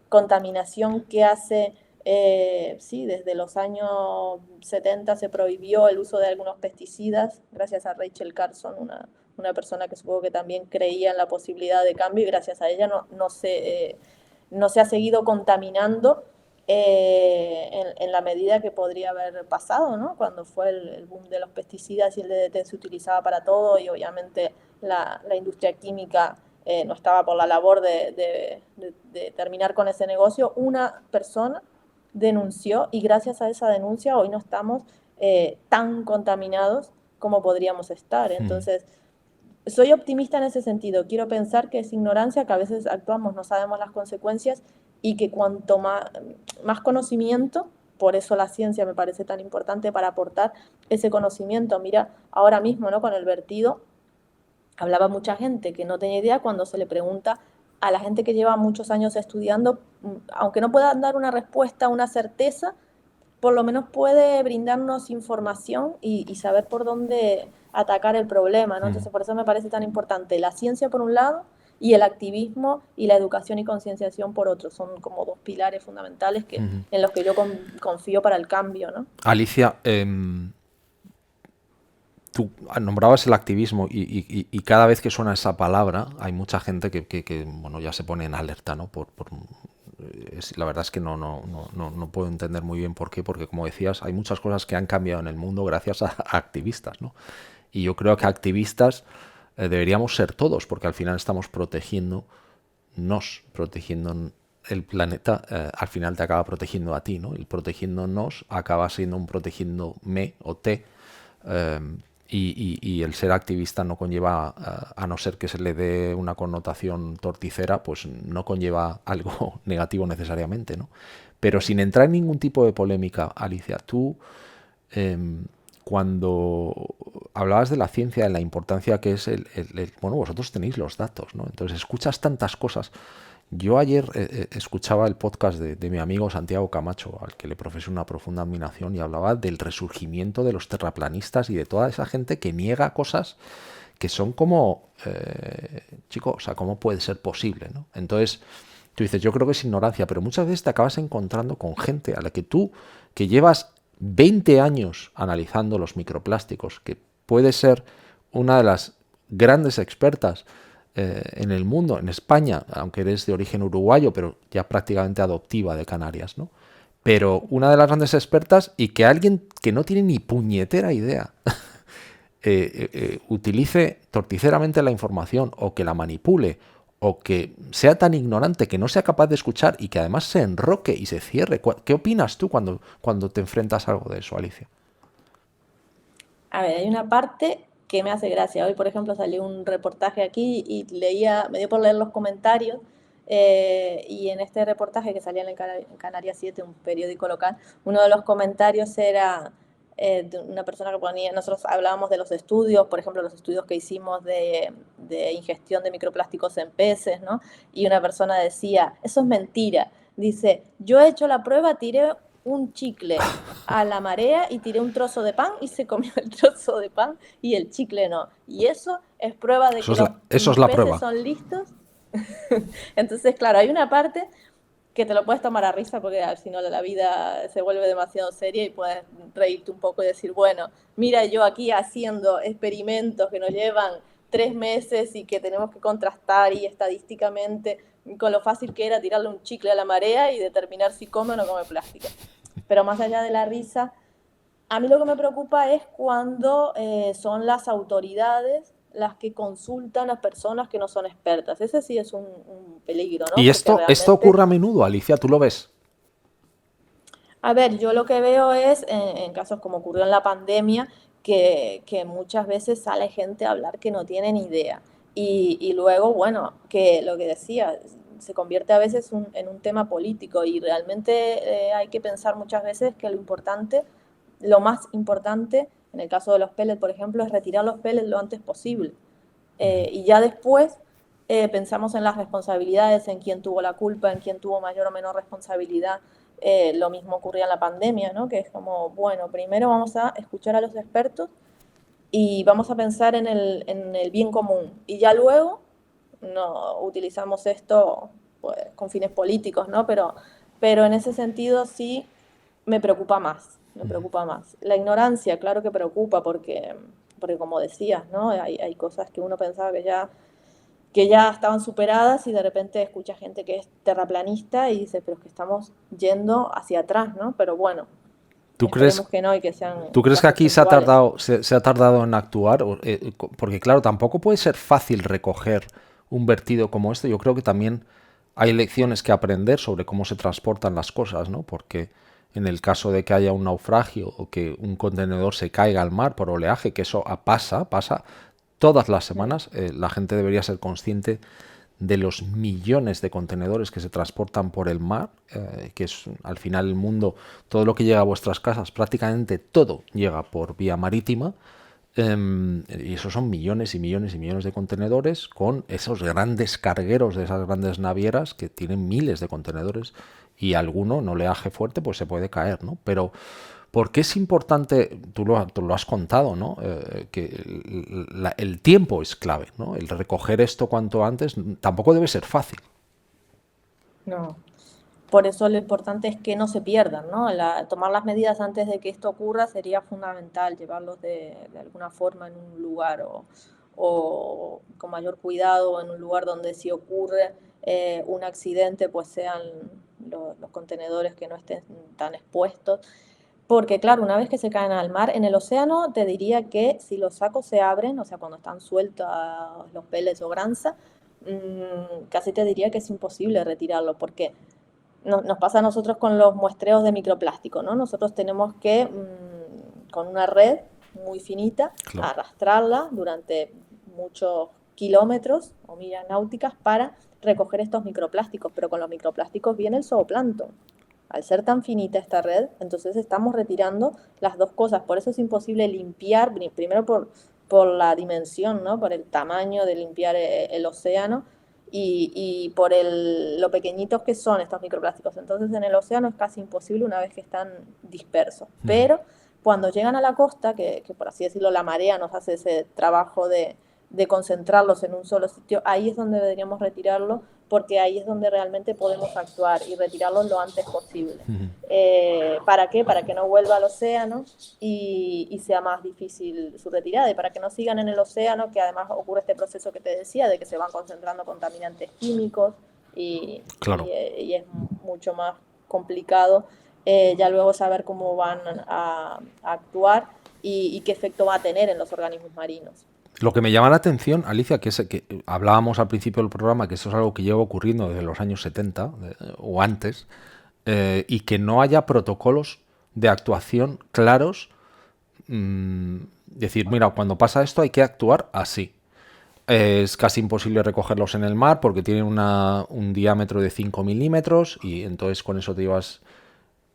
S2: contaminación que hace, sí, desde los años 70 se prohibió el uso de algunos pesticidas, gracias a Rachel Carson, una persona que supongo que también creía en la posibilidad de cambio y gracias a ella no se ha seguido contaminando en la medida que podría haber pasado, ¿no? Cuando fue el boom de los pesticidas y el DDT se utilizaba para todo y obviamente la industria química no estaba por la labor de terminar con ese negocio, una persona denunció y gracias a esa denuncia hoy no estamos tan contaminados como podríamos estar. Entonces, soy optimista en ese sentido. Quiero pensar que es ignorancia, que a veces actuamos, no sabemos las consecuencias y que cuanto más conocimiento, por eso la ciencia me parece tan importante para aportar ese conocimiento. Mira, ahora mismo, ¿no? Con el vertido, hablaba mucha gente que no tenía idea cuando se le pregunta a la gente que lleva muchos años estudiando, aunque no puedan dar una respuesta, una certeza, por lo menos puede brindarnos información y saber por dónde atacar el problema, ¿no? Entonces, por eso me parece tan importante la ciencia por un lado y el activismo y la educación y concienciación por otro. Son como dos pilares fundamentales en los que yo confío para el cambio, ¿no?
S1: Alicia, tú nombrabas el activismo y cada vez que suena esa palabra hay mucha gente que bueno, ya se pone en alerta, ¿no? La verdad es que no puedo entender muy bien por qué, porque como decías, hay muchas cosas que han cambiado en el mundo gracias a activistas, ¿no? Y yo creo que activistas deberíamos ser todos, porque al final estamos protegiendo el planeta, al final te acaba protegiendo a ti, ¿no? El protegiéndonos acaba siendo un protegiéndome o te. eh, y el ser activista no conlleva, a no ser que se le dé una connotación torticera, pues no conlleva algo negativo necesariamente, ¿no? Pero sin entrar en ningún tipo de polémica, Alicia, tú, cuando hablabas de la ciencia, de la importancia que es bueno, vosotros tenéis los datos, ¿no? Entonces escuchas tantas cosas. Yo ayer escuchaba el podcast de mi amigo Santiago Camacho, al que le profeso una profunda admiración, y hablaba del resurgimiento de los terraplanistas y de toda esa gente que niega cosas que son como, chicos, o sea, ¿cómo puede ser posible, ¿no? Entonces, tú dices, yo creo que es ignorancia, pero muchas veces te acabas encontrando con gente a la que tú, que llevas 20 años analizando los microplásticos, que puede ser una de las grandes expertas en el mundo, en España, aunque eres de origen uruguayo, pero ya prácticamente adoptiva de Canarias, ¿no? Pero una de las grandes expertas, y que alguien que no tiene ni puñetera idea utilice torticeramente la información, o que la manipule, o que sea tan ignorante que no sea capaz de escuchar y que además se enroque y se cierre. ¿Qué opinas tú cuando te enfrentas a algo de eso, Alicia?
S2: A ver, hay una parte que me hace gracia. Hoy, por ejemplo, salió un reportaje aquí y leía, me dio por leer los comentarios, y en este reportaje que salía en Canarias 7, un periódico local, uno de los comentarios era de una persona que ponía, nosotros hablábamos de los estudios, por ejemplo, los estudios que hicimos de ingestión de microplásticos en peces, ¿no? Y una persona decía, eso es mentira. Dice, yo he hecho la prueba, tiré un chicle a la marea y tiré un trozo de pan y se comió el trozo de pan y el chicle no. Y eso es prueba de que los
S1: Eso es la
S2: peces
S1: prueba.
S2: son listos. Entonces, claro, hay una parte que te lo puedes tomar a risa porque si no la vida se vuelve demasiado seria y puedes reírte un poco y decir, bueno, mira yo aquí haciendo experimentos que nos llevan 3 meses y que tenemos que contrastar y estadísticamente con lo fácil que era tirarle un chicle a la marea y determinar si come o no come plástico. Pero más allá de la risa, a mí lo que me preocupa es cuando son las autoridades las que consultan a personas que no son expertas. Ese sí es un peligro, ¿no?
S1: Y
S2: Porque
S1: esto
S2: realmente,
S1: ocurre a menudo, Alicia, ¿tú lo ves?
S2: a ver, yo lo que veo es, en casos como ocurrió en la pandemia, que muchas veces sale gente a hablar que no tiene ni idea. Y luego, bueno, que lo que decía, se convierte a veces en un tema político y realmente hay que pensar muchas veces que lo más importante, en el caso de los pellets, por ejemplo, es retirar los pellets lo antes posible. Y ya después pensamos en las responsabilidades, en quién tuvo la culpa, en quién tuvo mayor o menor responsabilidad. Lo mismo ocurría en la pandemia, ¿no? Que es como, bueno, primero vamos a escuchar a los expertos y vamos a pensar en el bien común. Y ya luego no utilizamos esto pues, con fines políticos, ¿no? Pero en ese sentido sí me preocupa más, me preocupa más. La ignorancia, claro que preocupa porque como decías, ¿no? Hay cosas que uno pensaba que ya estaban superadas y de repente escucha gente que es terraplanista y dice, pero es que estamos yendo hacia atrás, ¿no? Pero bueno,
S1: ¿Tú
S2: esperemos
S1: crees,
S2: que no y que sean
S1: ¿Tú crees que
S2: casos
S1: aquí
S2: puntuales.
S1: se ha tardado en actuar? Porque claro, tampoco puede ser fácil recoger un vertido como este. Yo creo que también hay lecciones que aprender sobre cómo se transportan las cosas, ¿no? Porque en el caso de que haya un naufragio o que un contenedor se caiga al mar por oleaje, que eso pasa todas las semanas, la gente debería ser consciente de los millones de contenedores que se transportan por el mar, que es al final el mundo, todo lo que llega a vuestras casas, prácticamente todo llega por vía marítima, y esos son millones y millones y millones de contenedores con esos grandes cargueros de esas grandes navieras que tienen miles de contenedores y alguno, no oleaje fuerte, pues se puede caer, ¿no? Pero ¿por qué es importante? Tú lo has contado, ¿no? Que el tiempo es clave, ¿no? El recoger esto cuanto antes tampoco debe ser fácil.
S2: No. Por eso lo importante es que no se pierdan, ¿no? Tomar las medidas antes de que esto ocurra sería fundamental, llevarlos de alguna forma en un lugar o con mayor cuidado en un lugar donde si ocurre un accidente pues sean los contenedores que no estén tan expuestos. Porque claro, una vez que se caen al mar, en el océano te diría que si los sacos se abren, o sea, cuando están sueltos los pellets o granza, casi te diría que es imposible retirarlo, porque nos pasa a nosotros con los muestreos de microplástico, ¿no? Nosotros tenemos que, con una red muy finita,
S1: Claro.
S2: arrastrarla durante muchos kilómetros o millas náuticas para recoger estos microplásticos, pero con los microplásticos viene el zooplancton. Al ser tan finita esta red, entonces estamos retirando las dos cosas, por eso es imposible limpiar, primero por la dimensión, ¿no? Por el tamaño de limpiar el océano, y por lo pequeñitos que son estos microplásticos. Entonces en el océano es casi imposible una vez que están dispersos. Pero cuando llegan a la costa, que por así decirlo la marea nos hace ese trabajo de concentrarlos en un solo sitio, ahí es donde deberíamos retirarlo, porque ahí es donde realmente podemos actuar y retirarlos lo antes posible. ¿Para qué? Para que no vuelva al océano y sea más difícil su retirada, y para que no sigan en el océano, que además ocurre este proceso que te decía, de que se van concentrando contaminantes químicos
S1: Claro.
S2: y es mucho más complicado ya luego saber cómo van a actuar y qué efecto va a tener en los organismos marinos.
S1: Lo que me llama la atención, Alicia, que es que hablábamos al principio del programa, que eso es algo que lleva ocurriendo desde los años 70 o antes, y que no haya protocolos de actuación claros. Decir, mira, cuando pasa esto hay que actuar así. Es casi imposible recogerlos en el mar porque tienen un diámetro de 5 milímetros y entonces con eso te llevas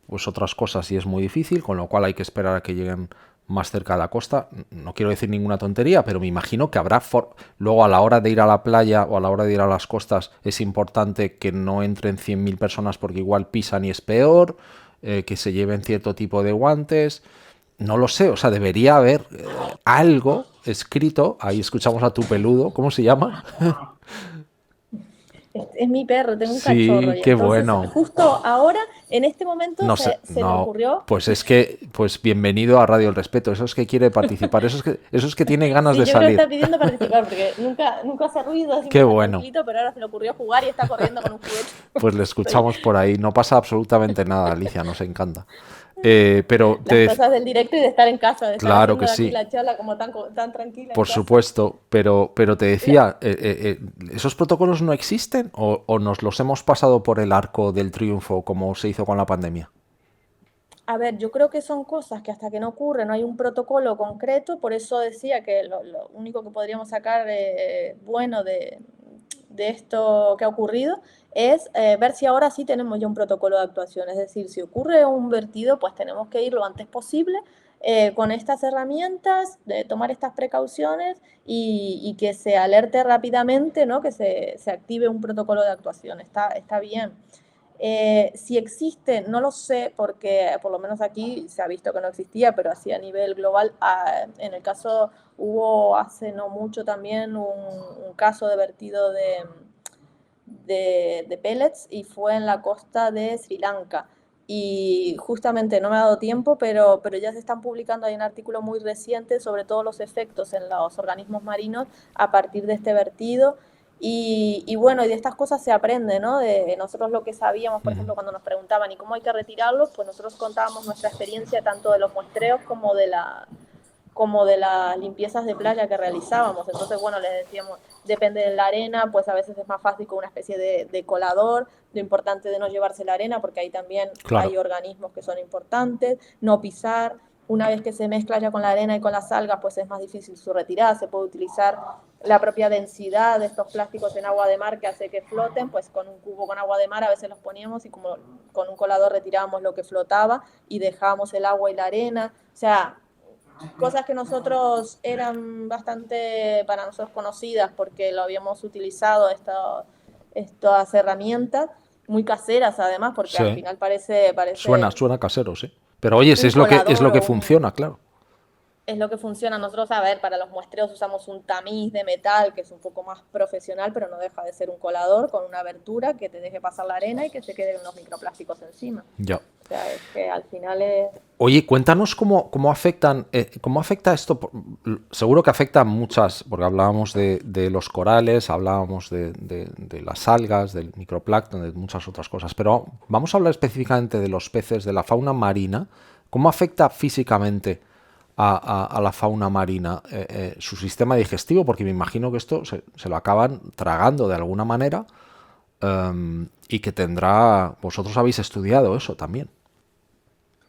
S1: pues otras cosas y es muy difícil, con lo cual hay que esperar a que lleguen más cerca de la costa. No quiero decir ninguna tontería, pero me imagino que habrá luego a la hora de ir a la playa o a la hora de ir a las costas es importante que no entren 100.000 personas porque igual pisan y es peor, que se lleven cierto tipo de guantes. No lo sé, o sea, debería haber algo escrito. Ahí escuchamos a tu peludo, ¿cómo se llama?
S2: Es mi perro, tengo un cachorro
S1: Sí,
S2: y
S1: qué
S2: entonces
S1: bueno.
S2: justo ahora, en este momento,
S1: No sé,
S2: se me
S1: no,
S2: ocurrió.
S1: pues es que, pues bienvenido a Radio El Respeto. Eso es que quiere participar, eso es que tiene ganas
S2: Sí,
S1: de
S2: yo creo que
S1: salir.
S2: está pidiendo participar porque nunca hace ruido, siempre
S1: Qué
S2: está
S1: bueno.
S2: tranquilito, pero ahora se le ocurrió jugar y está corriendo con un juguete.
S1: Pues le escuchamos por ahí. No pasa absolutamente nada, Alicia, nos encanta. Pero
S2: Las cosas del directo y de estar en casa, de estar
S1: claro que
S2: haciendo aquí
S1: sí,
S2: la charla como tan tranquila en
S1: por
S2: casa.
S1: supuesto, pero te decía, ¿esos protocolos no existen o nos los hemos pasado por el arco del triunfo como se hizo con la pandemia?
S2: A ver, yo creo que son cosas que hasta que no ocurre no hay un protocolo concreto, por eso decía que lo único que podríamos sacar bueno de esto que ha ocurrido es ver si ahora sí tenemos ya un protocolo de actuación, es decir, si ocurre un vertido, pues tenemos que ir lo antes posible con estas herramientas, de tomar estas precauciones y que se alerte rápidamente, ¿no? Que se active un protocolo de actuación, está bien. Si existe, no lo sé, porque por lo menos aquí se ha visto que no existía, pero así a nivel global, en el caso hubo hace no mucho también un caso de vertido de pellets y fue en la costa de Sri Lanka. Y justamente no me ha dado tiempo, pero ya se están publicando, hay un artículo muy reciente sobre todos los efectos en los organismos marinos a partir de este vertido. Y bueno, y de estas cosas se aprende, ¿no? De nosotros lo que sabíamos, por ejemplo, cuando nos preguntaban, ¿y cómo hay que retirarlos? Pues nosotros contábamos nuestra experiencia tanto de los muestreos como de las limpiezas de playa que realizábamos. Entonces, bueno, les decíamos, depende de la arena, pues a veces es más fácil con una especie de colador, lo importante de no llevarse la arena, porque ahí también
S1: Claro.
S2: hay organismos que son importantes, no pisar. Una vez que se mezcla ya con la arena y con las algas, pues es más difícil su retirada. Se puede utilizar la propia densidad de estos plásticos en agua de mar que hace que floten, pues con un cubo con agua de mar a veces los poníamos y como con un colador retirábamos lo que flotaba y dejábamos el agua y la arena. O sea, cosas que nosotros eran bastante para nosotros conocidas porque lo habíamos utilizado estas herramientas muy caseras además, porque al
S1: Sí.
S2: final parece
S1: Suena casero, sí. Pero oye, si
S2: un
S1: es lo que
S2: colador o
S1: funciona, claro.
S2: es lo que funciona. Nosotros, a ver, para los muestreos usamos un tamiz de metal que es un poco más profesional, pero no deja de ser un colador con una abertura que te deje pasar la arena y que se queden los microplásticos encima.
S1: Ya.
S2: O sea, es que al final es...
S1: Oye, cuéntanos cómo afecta esto. Seguro que afecta a muchas, porque hablábamos de los corales, hablábamos de las algas, del microplancton, de muchas otras cosas, pero vamos a hablar específicamente de los peces, de la fauna marina. ¿Cómo afecta físicamente a la fauna marina su sistema digestivo? Porque me imagino que esto se lo acaban tragando de alguna manera, y que tendrá... Vosotros habéis estudiado eso también.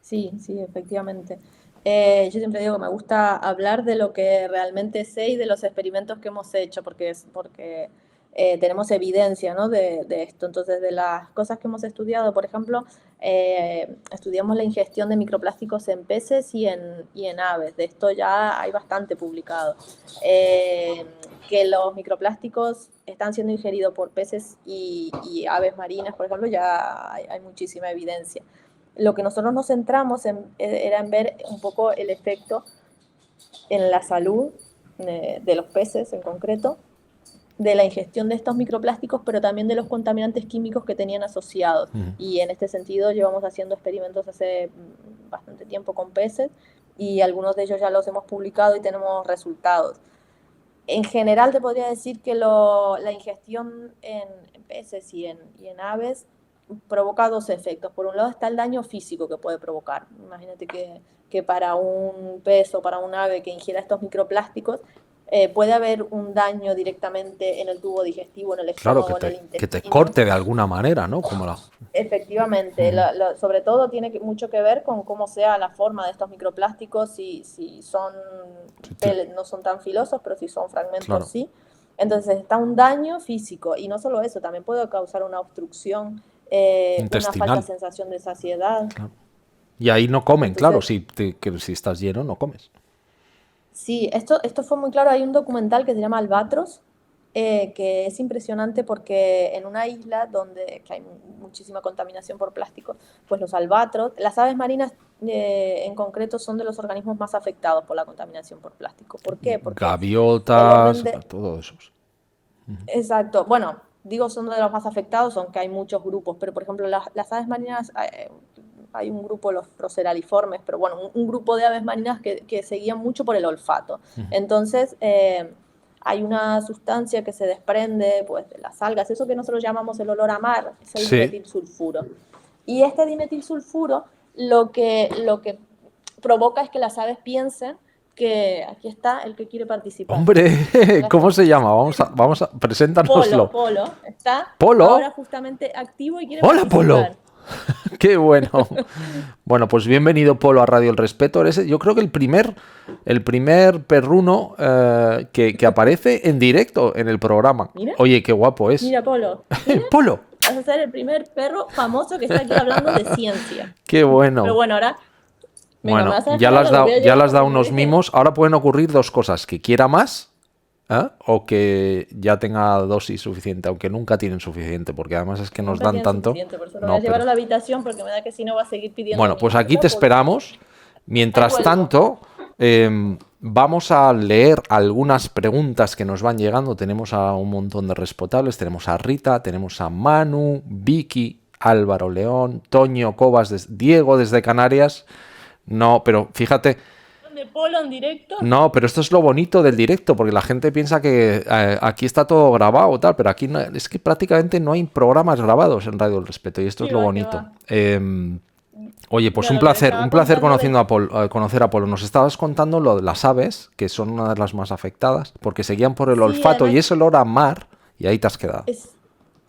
S2: Sí, sí, efectivamente. Yo siempre digo que me gusta hablar de lo que realmente sé y de los experimentos que hemos hecho, porque tenemos evidencia, ¿no? de esto. Entonces, de las cosas que hemos estudiado, por ejemplo, estudiamos la ingestión de microplásticos en peces y en aves. De esto ya hay bastante publicado. Que los microplásticos están siendo ingeridos por peces y aves marinas, por ejemplo, ya hay muchísima evidencia. Lo que nosotros nos centramos era en ver un poco el efecto en la salud de los peces en concreto, de la ingestión de estos microplásticos, pero también de los contaminantes químicos que tenían asociados. Y en este sentido llevamos haciendo experimentos hace bastante tiempo con peces y algunos de ellos ya los hemos publicado y tenemos resultados. En general te podría decir que la ingestión en peces y en aves provoca dos efectos. Por un lado está el daño físico que puede provocar. Imagínate que para un pez o para un ave que ingiera estos microplásticos, puede haber un daño directamente en el tubo digestivo, en el
S1: Claro,
S2: estómago, en el
S1: que te
S2: intestino.
S1: corte de alguna manera, ¿no? Como la...
S2: Efectivamente, sobre todo tiene mucho que ver con cómo sea la forma de estos microplásticos, si son
S1: Sí, sí,
S2: no son tan filosos, pero si son fragmentos,
S1: claro.
S2: sí. Entonces está un daño físico y no solo eso, también puede causar una obstrucción, una falsa
S1: Intestinal.
S2: sensación de saciedad.
S1: Claro. Y ahí no comen, claro.
S2: Entonces,
S1: Si estás lleno, no comes.
S2: sí, esto fue muy claro. Hay un documental que se llama Albatros, que es impresionante porque en una isla donde que hay muchísima contaminación por plástico, pues los albatros, las aves marinas en concreto son de los organismos más afectados por la contaminación por plástico. ¿Por qué? Porque el orden
S1: Gaviotas,
S2: de...
S1: todo eso.
S2: Exacto, bueno, digo son de los más afectados, aunque hay muchos grupos, pero por ejemplo las aves marinas, hay un grupo, los proceraliformes, pero bueno, un grupo de aves marinas que se guían mucho por el olfato. Entonces, hay una sustancia que se desprende pues, de las algas, eso que nosotros llamamos el olor a mar, es el
S1: Sí.
S2: dimetilsulfuro. Y este dimetilsulfuro lo que provoca es que las aves piensen que aquí está el que quiere participar.
S1: Hombre,
S2: Las-
S1: ¿cómo se llama?
S2: Polo,
S1: Preséntanoslo.
S2: Polo, está ahora
S1: ¿Polo?
S2: justamente activo y quiere
S1: ¡Hola, Polo!
S2: participar.
S1: ¡Qué bueno! Bueno, pues bienvenido, Polo, a Radio El Respeto. Yo creo que el primer perruno que aparece en directo en el programa.
S2: Mira,
S1: Oye, qué guapo es.
S2: mira, Polo, mira,
S1: ¡Polo!
S2: vas a ser el primer perro famoso que está aquí hablando de ciencia.
S1: ¡Qué
S2: Pero
S1: bueno!
S2: bueno, ahora, venga, me
S1: Bueno,
S2: vas a
S1: ya
S2: dejar
S1: le has
S2: hablar, los
S1: dado,
S2: voy a
S1: ya le
S2: llevar
S1: has dado
S2: como
S1: unos
S2: dije.
S1: mimos. Ahora pueden ocurrir dos cosas: que quiera más, ¿eh? O que ya tenga dosis suficiente, aunque nunca tienen suficiente, porque además es que nos
S2: Nunca
S1: dan
S2: tienen
S1: tanto.
S2: suficiente, por eso lo voy a
S1: No,
S2: llevar
S1: pero...
S2: a la habitación porque me da que si no va a seguir pidiendo
S1: Bueno, pues aquí
S2: mimos.
S1: te
S2: Polo.
S1: esperamos.
S2: Ahí
S1: Mientras
S2: vuelvo.
S1: tanto, vamos a leer algunas preguntas que nos van llegando. Tenemos a un montón de respotables. Tenemos a Rita, tenemos a Manu, Vicky, Álvaro León, Toño Cobas, Diego desde Canarias. No, pero fíjate,
S2: ¿De Polo en directo?
S1: no, pero esto es lo bonito del directo, porque la gente piensa que aquí está todo grabado o tal, pero aquí es que prácticamente no hay programas grabados en Radio El Respeto y esto es
S2: Que
S1: lo
S2: va, que
S1: bonito.
S2: va.
S1: Oye, pues
S2: No, lo que te
S1: un
S2: estaba
S1: placer
S2: contando
S1: conociendo a conocer a Polo. Nos estabas contando lo de las aves, que son una de las más afectadas, porque seguían por el
S2: Sí,
S1: olfato y
S2: además
S1: ese olor a mar, y ahí te has quedado.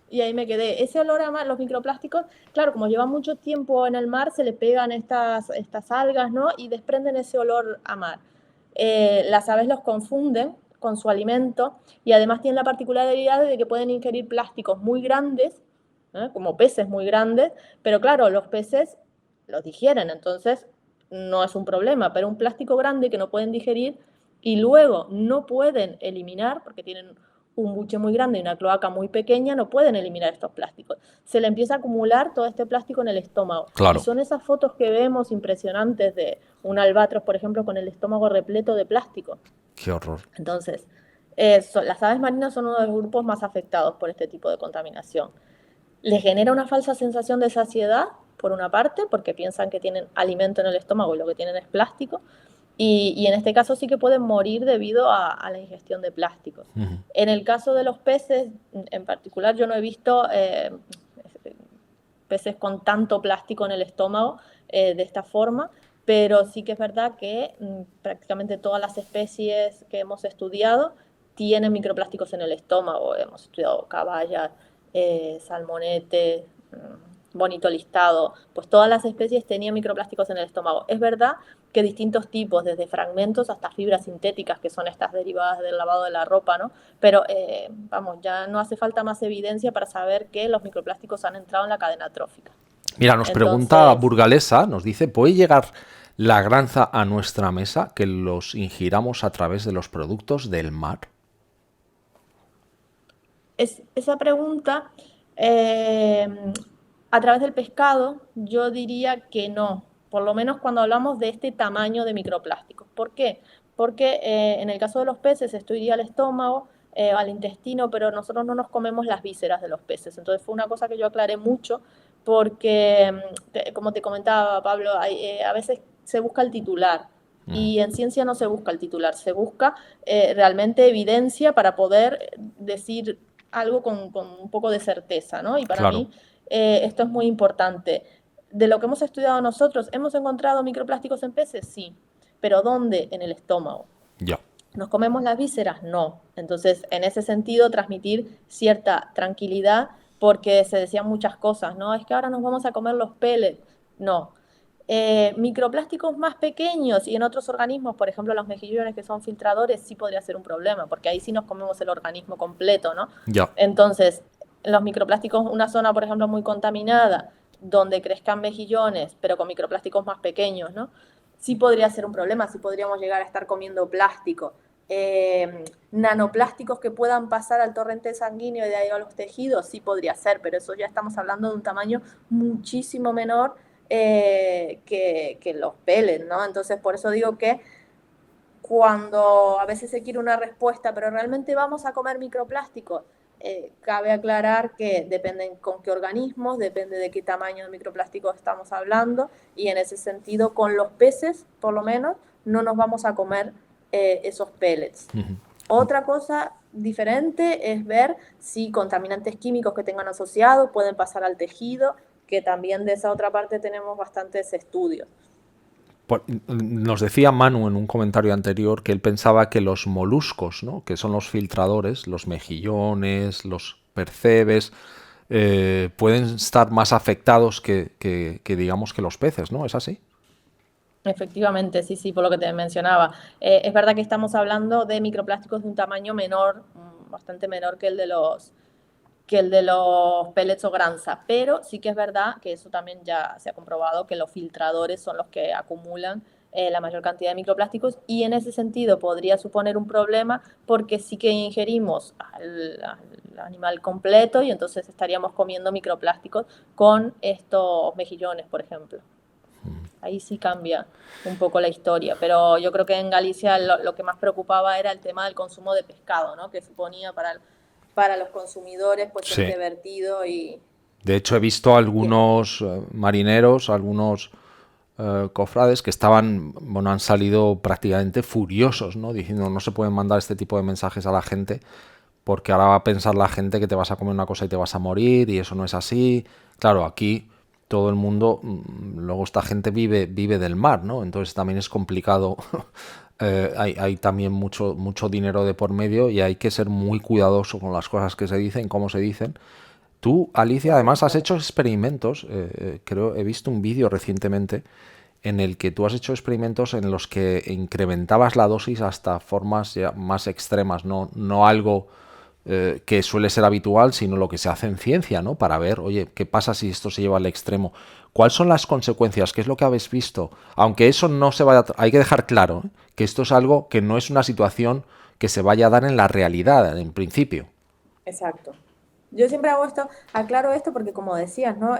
S2: y ahí me quedé. Ese olor a mar, los microplásticos, claro, como llevan mucho tiempo en el mar, se le pegan estas algas, ¿no? Y desprenden ese olor a mar. Las aves los confunden con su alimento y además tienen la particularidad de que pueden ingerir plásticos muy grandes, como peces muy grandes, pero claro, los peces los digieren, entonces no es un problema, pero un plástico grande que no pueden digerir y luego no pueden eliminar porque tienen un buche muy grande y una cloaca muy pequeña no pueden eliminar estos plásticos. Se le empieza a acumular todo este plástico en el estómago. Y
S1: Claro,
S2: son esas fotos que vemos impresionantes de un albatros, por ejemplo, con el estómago repleto de plástico.
S1: qué horror.
S2: Entonces, las aves marinas son uno de los grupos más afectados por este tipo de contaminación. Les genera una falsa sensación de saciedad, por una parte, porque piensan que tienen alimento en el estómago y lo que tienen es plástico, y en este caso sí que pueden morir debido a la ingestión de plásticos.
S1: Ujú.
S2: En el caso de los peces, en particular, yo no he visto peces con tanto plástico en el estómago de esta forma, pero sí que es verdad que prácticamente todas las especies que hemos estudiado tienen microplásticos en el estómago. Hemos estudiado caballas, salmonetes, bonito listado, pues todas las especies tenían microplásticos en el estómago. Es verdad que distintos tipos, desde fragmentos hasta fibras sintéticas, que son estas derivadas del lavado de la ropa, ¿no? Pero vamos, ya no hace falta más evidencia para saber que los microplásticos han entrado en la cadena trófica.
S1: Mira, nos pregunta
S2: Entonces,
S1: Burgalesa, nos dice, ¿puede llegar la granza a nuestra mesa que los ingiramos a través de los productos del mar?
S2: esa pregunta, eh, a través del pescado, yo diría que no, por lo menos cuando hablamos de este tamaño de microplásticos. ¿Por qué? Porque en el caso de los peces, esto iría al estómago, al intestino, pero nosotros no nos comemos las vísceras de los peces. Entonces fue una cosa que yo aclaré mucho, porque, como te comentaba, Pablo, a veces se busca el titular. Y en ciencia no se busca el titular, se busca realmente evidencia para poder decir algo con un poco de certeza, ¿no? Y para
S1: Claro,
S2: mí esto es muy importante. De lo que hemos estudiado nosotros, ¿hemos encontrado microplásticos en peces? Sí. ¿Pero dónde? En el estómago.
S1: ya.
S2: ¿Nos comemos las vísceras? No. Entonces, en ese sentido, transmitir cierta tranquilidad, porque se decían muchas cosas, ¿no? Es que ahora nos vamos a comer los pellets. No. Microplásticos más pequeños y en otros organismos, por ejemplo los mejillones que son filtradores, sí podría ser un problema, porque ahí sí nos comemos el organismo completo, ¿no?
S1: Ya.
S2: Entonces, los microplásticos, una zona, por ejemplo, muy contaminada, donde crezcan mejillones, pero con microplásticos más pequeños, ¿no? Sí podría ser un problema, sí podríamos llegar a estar comiendo plástico. Nanoplásticos que puedan pasar al torrente sanguíneo y de ahí a los tejidos, sí podría ser, pero eso ya estamos hablando de un tamaño muchísimo menor que los pellets, ¿no? Entonces, por eso digo que cuando a veces se quiere una respuesta, pero realmente vamos a comer microplásticos, cabe aclarar que dependen con qué organismos, depende de qué tamaño de microplásticos estamos hablando, y en ese sentido, con los peces, por lo menos, no nos vamos a comer esos pellets.
S1: Ujú.
S2: Otra cosa diferente es ver si contaminantes químicos que tengan asociados pueden pasar al tejido, que también de esa otra parte tenemos bastantes estudios.
S1: Nos decía Manu en un comentario anterior que él pensaba que los moluscos, ¿no? Que son los filtradores, los mejillones, los percebes, pueden estar más afectados que digamos que los peces, ¿no? ¿Es así?
S2: Efectivamente, sí, sí, por lo que te mencionaba. Es verdad que estamos hablando de microplásticos de un tamaño menor, bastante menor que el de los pellets o granza, pero sí que es verdad que eso también ya se ha comprobado, que los filtradores son los que acumulan la mayor cantidad de microplásticos, y en ese sentido podría suponer un problema porque sí que ingerimos al animal completo y entonces estaríamos comiendo microplásticos con estos mejillones, por ejemplo. Ahí sí cambia un poco la historia, pero yo creo que en Galicia lo que más preocupaba era el tema del consumo de pescado, ¿no? Que suponía para los consumidores pues
S1: Sí.
S2: este vertido y
S1: De hecho, he visto
S2: que
S1: algunos marineros, algunos cofrades que estaban, bueno, han salido prácticamente furiosos, ¿no? Diciendo no se pueden mandar este tipo de mensajes a la gente porque ahora va a pensar la gente que te vas a comer una cosa y te vas a morir y eso no es así. Claro, aquí todo el mundo, luego esta gente vive del mar, ¿no? Entonces también es complicado. Hay también mucho dinero de por medio y hay que ser muy cuidadoso con las cosas que se dicen, cómo se dicen. Tú, Alicia, además has hecho
S2: efectivamente.
S1: experimentos, creo, he visto un vídeo recientemente en el que tú has hecho experimentos en los que incrementabas la dosis hasta formas ya más extremas, no algo que suele ser habitual, sino lo que se hace en ciencia, ¿no? Para ver, oye, ¿qué pasa si esto se lleva al extremo? ¿Cuáles son las consecuencias? ¿Qué es lo que habéis visto? Aunque eso no se vaya hay que dejar claro, ¿eh? Que esto es algo que no es una situación que se vaya a dar en la realidad, en principio.
S2: Exacto. Yo siempre aclaro esto porque como decías, ¿no?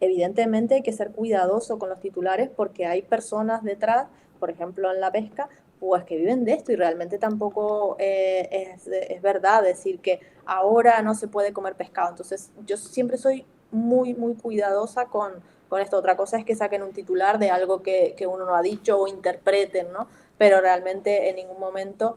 S2: Evidentemente hay que ser cuidadoso con los titulares porque hay personas detrás, por ejemplo en la pesca, pues que viven de esto y realmente tampoco es verdad decir que ahora no se puede comer pescado. Entonces yo siempre soy muy, muy cuidadosa con esto. Otra cosa es que saquen un titular de algo que uno no ha dicho o interpreten, ¿no? Pero realmente en ningún momento...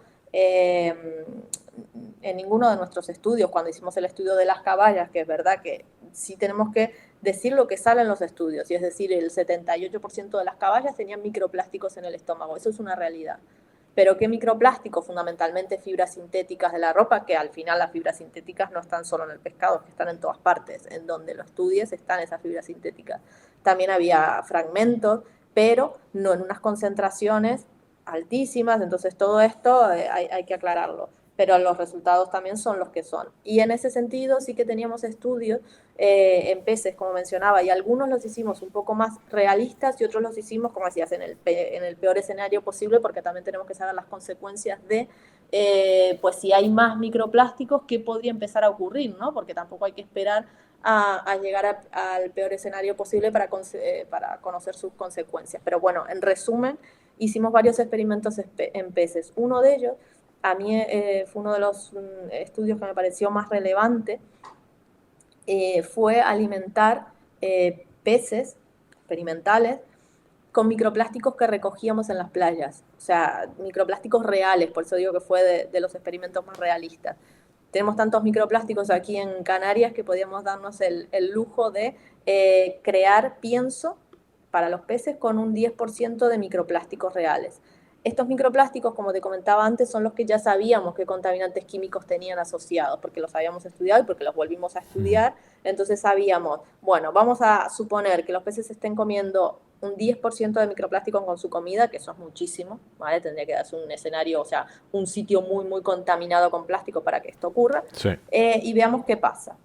S2: en ninguno de nuestros estudios, cuando hicimos el estudio de las caballas, que es verdad que sí tenemos que decir lo que sale en los estudios, y es decir, el 78% de las caballas tenían microplásticos en el estómago, eso es una realidad. Pero ¿qué microplásticos? Fundamentalmente fibras sintéticas de la ropa, que al final las fibras sintéticas no están solo en el pescado, que están en todas partes, en donde lo estudies están esas fibras sintéticas. También había fragmentos, pero no en unas concentraciones altísimas, entonces todo esto hay que aclararlo, pero los resultados también son los que son. Y en ese sentido sí que teníamos estudios en peces, como mencionaba, y algunos los hicimos un poco más realistas y otros los hicimos, como decías, en el peor escenario posible, porque también tenemos que saber las consecuencias de, pues si hay más microplásticos, ¿qué podría empezar a ocurrir? ¿No? Porque tampoco hay que esperar a llegar al peor escenario posible para conocer sus consecuencias. Pero bueno, en resumen, hicimos varios experimentos en peces. Uno de ellos, a mí fue uno de los estudios que me pareció más relevante, fue alimentar peces experimentales con microplásticos que recogíamos en las playas, o sea, microplásticos reales, por eso digo que fue de los experimentos más realistas. Tenemos tantos microplásticos aquí en Canarias que podíamos darnos el lujo de crear pienso para los peces con un 10% de microplásticos reales. Estos microplásticos, como te comentaba antes, son los que ya sabíamos qué contaminantes químicos tenían asociados, porque los habíamos estudiado y porque los volvimos a estudiar. Entonces sabíamos, bueno, vamos a suponer que los peces estén comiendo un 10% de microplástico con su comida, que eso es muchísimo, ¿vale? Tendría que darse un escenario, o sea, un sitio muy, muy contaminado con plástico para que esto ocurra.
S1: Sí.
S2: Y veamos qué pasa.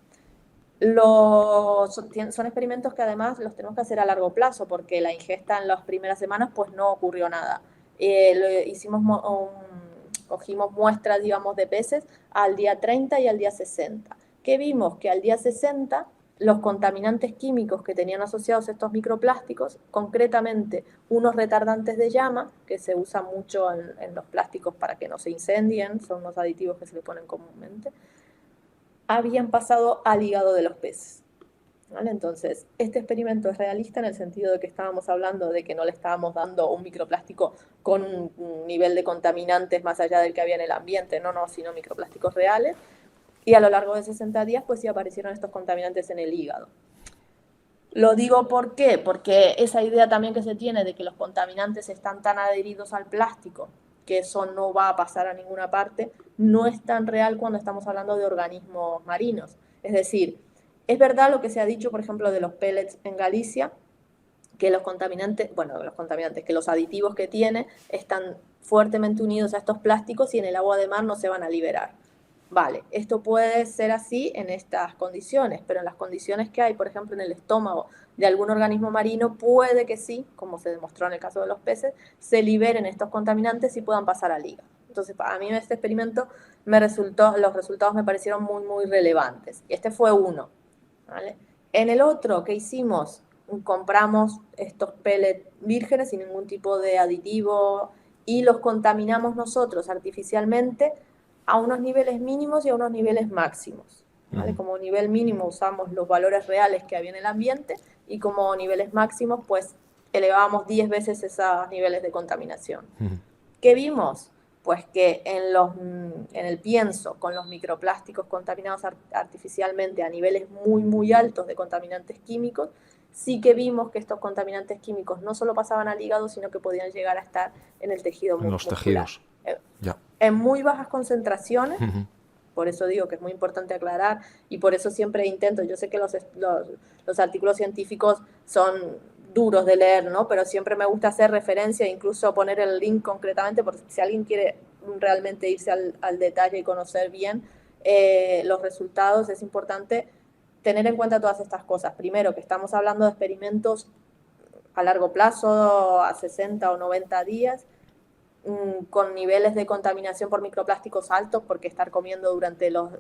S2: Son experimentos que además los tenemos que hacer a largo plazo porque la ingesta en las primeras semanas pues no ocurrió nada. Cogimos muestras, digamos, de peces al día 30 y al día 60. ¿Qué vimos? Que al día 60 los contaminantes químicos que tenían asociados estos microplásticos, concretamente unos retardantes de llama, que se usan mucho en los plásticos para que no se incendien, son unos aditivos que se le ponen comúnmente, habían pasado al hígado de los peces. ¿Vale? Entonces, este experimento es realista en el sentido de que estábamos hablando de que no le estábamos dando un microplástico con un nivel de contaminantes más allá del que había en el ambiente, sino microplásticos reales. Y a lo largo de 60 días, pues sí aparecieron estos contaminantes en el hígado. Lo digo ¿por qué? Porque esa idea también que se tiene de que los contaminantes están tan adheridos al plástico que eso no va a pasar a ninguna parte, no es tan real cuando estamos hablando de organismos marinos. Es decir, es verdad lo que se ha dicho, por ejemplo, de los pellets en Galicia, que que los aditivos que tiene están fuertemente unidos a estos plásticos y en el agua de mar no se van a liberar. Vale, esto puede ser así en estas condiciones, pero en las condiciones que hay, por ejemplo, en el estómago de algún organismo marino, puede que sí, como se demostró en el caso de los peces, se liberen estos contaminantes y puedan pasar al hígado. Entonces, para mí este experimento los resultados me parecieron muy, muy relevantes. Y este fue uno, ¿vale? En el otro que hicimos, compramos estos pellets vírgenes sin ningún tipo de aditivo y los contaminamos nosotros artificialmente a unos niveles mínimos y a unos niveles máximos. ¿Vale? Como nivel mínimo usamos los valores reales que había en el ambiente y como niveles máximos pues elevamos 10 veces esos niveles de contaminación. ¿Qué vimos? Pues que en el pienso, con los microplásticos contaminados artificialmente a niveles muy, muy altos de contaminantes químicos, sí que vimos que estos contaminantes químicos no solo pasaban al hígado, sino que podían llegar a estar en el tejido muscular.
S1: En los tejidos. Ya.
S2: En muy bajas concentraciones, por eso digo que es muy importante aclarar y por eso siempre intento, yo sé que los artículos científicos son duros de leer, ¿no? Pero siempre me gusta hacer referencia, incluso poner el link concretamente, porque si alguien quiere realmente irse al detalle y conocer bien los resultados, es importante tener en cuenta todas estas cosas. Primero, que estamos hablando de experimentos a largo plazo, a 60 o 90 días, con niveles de contaminación por microplásticos altos, porque estar comiendo durante los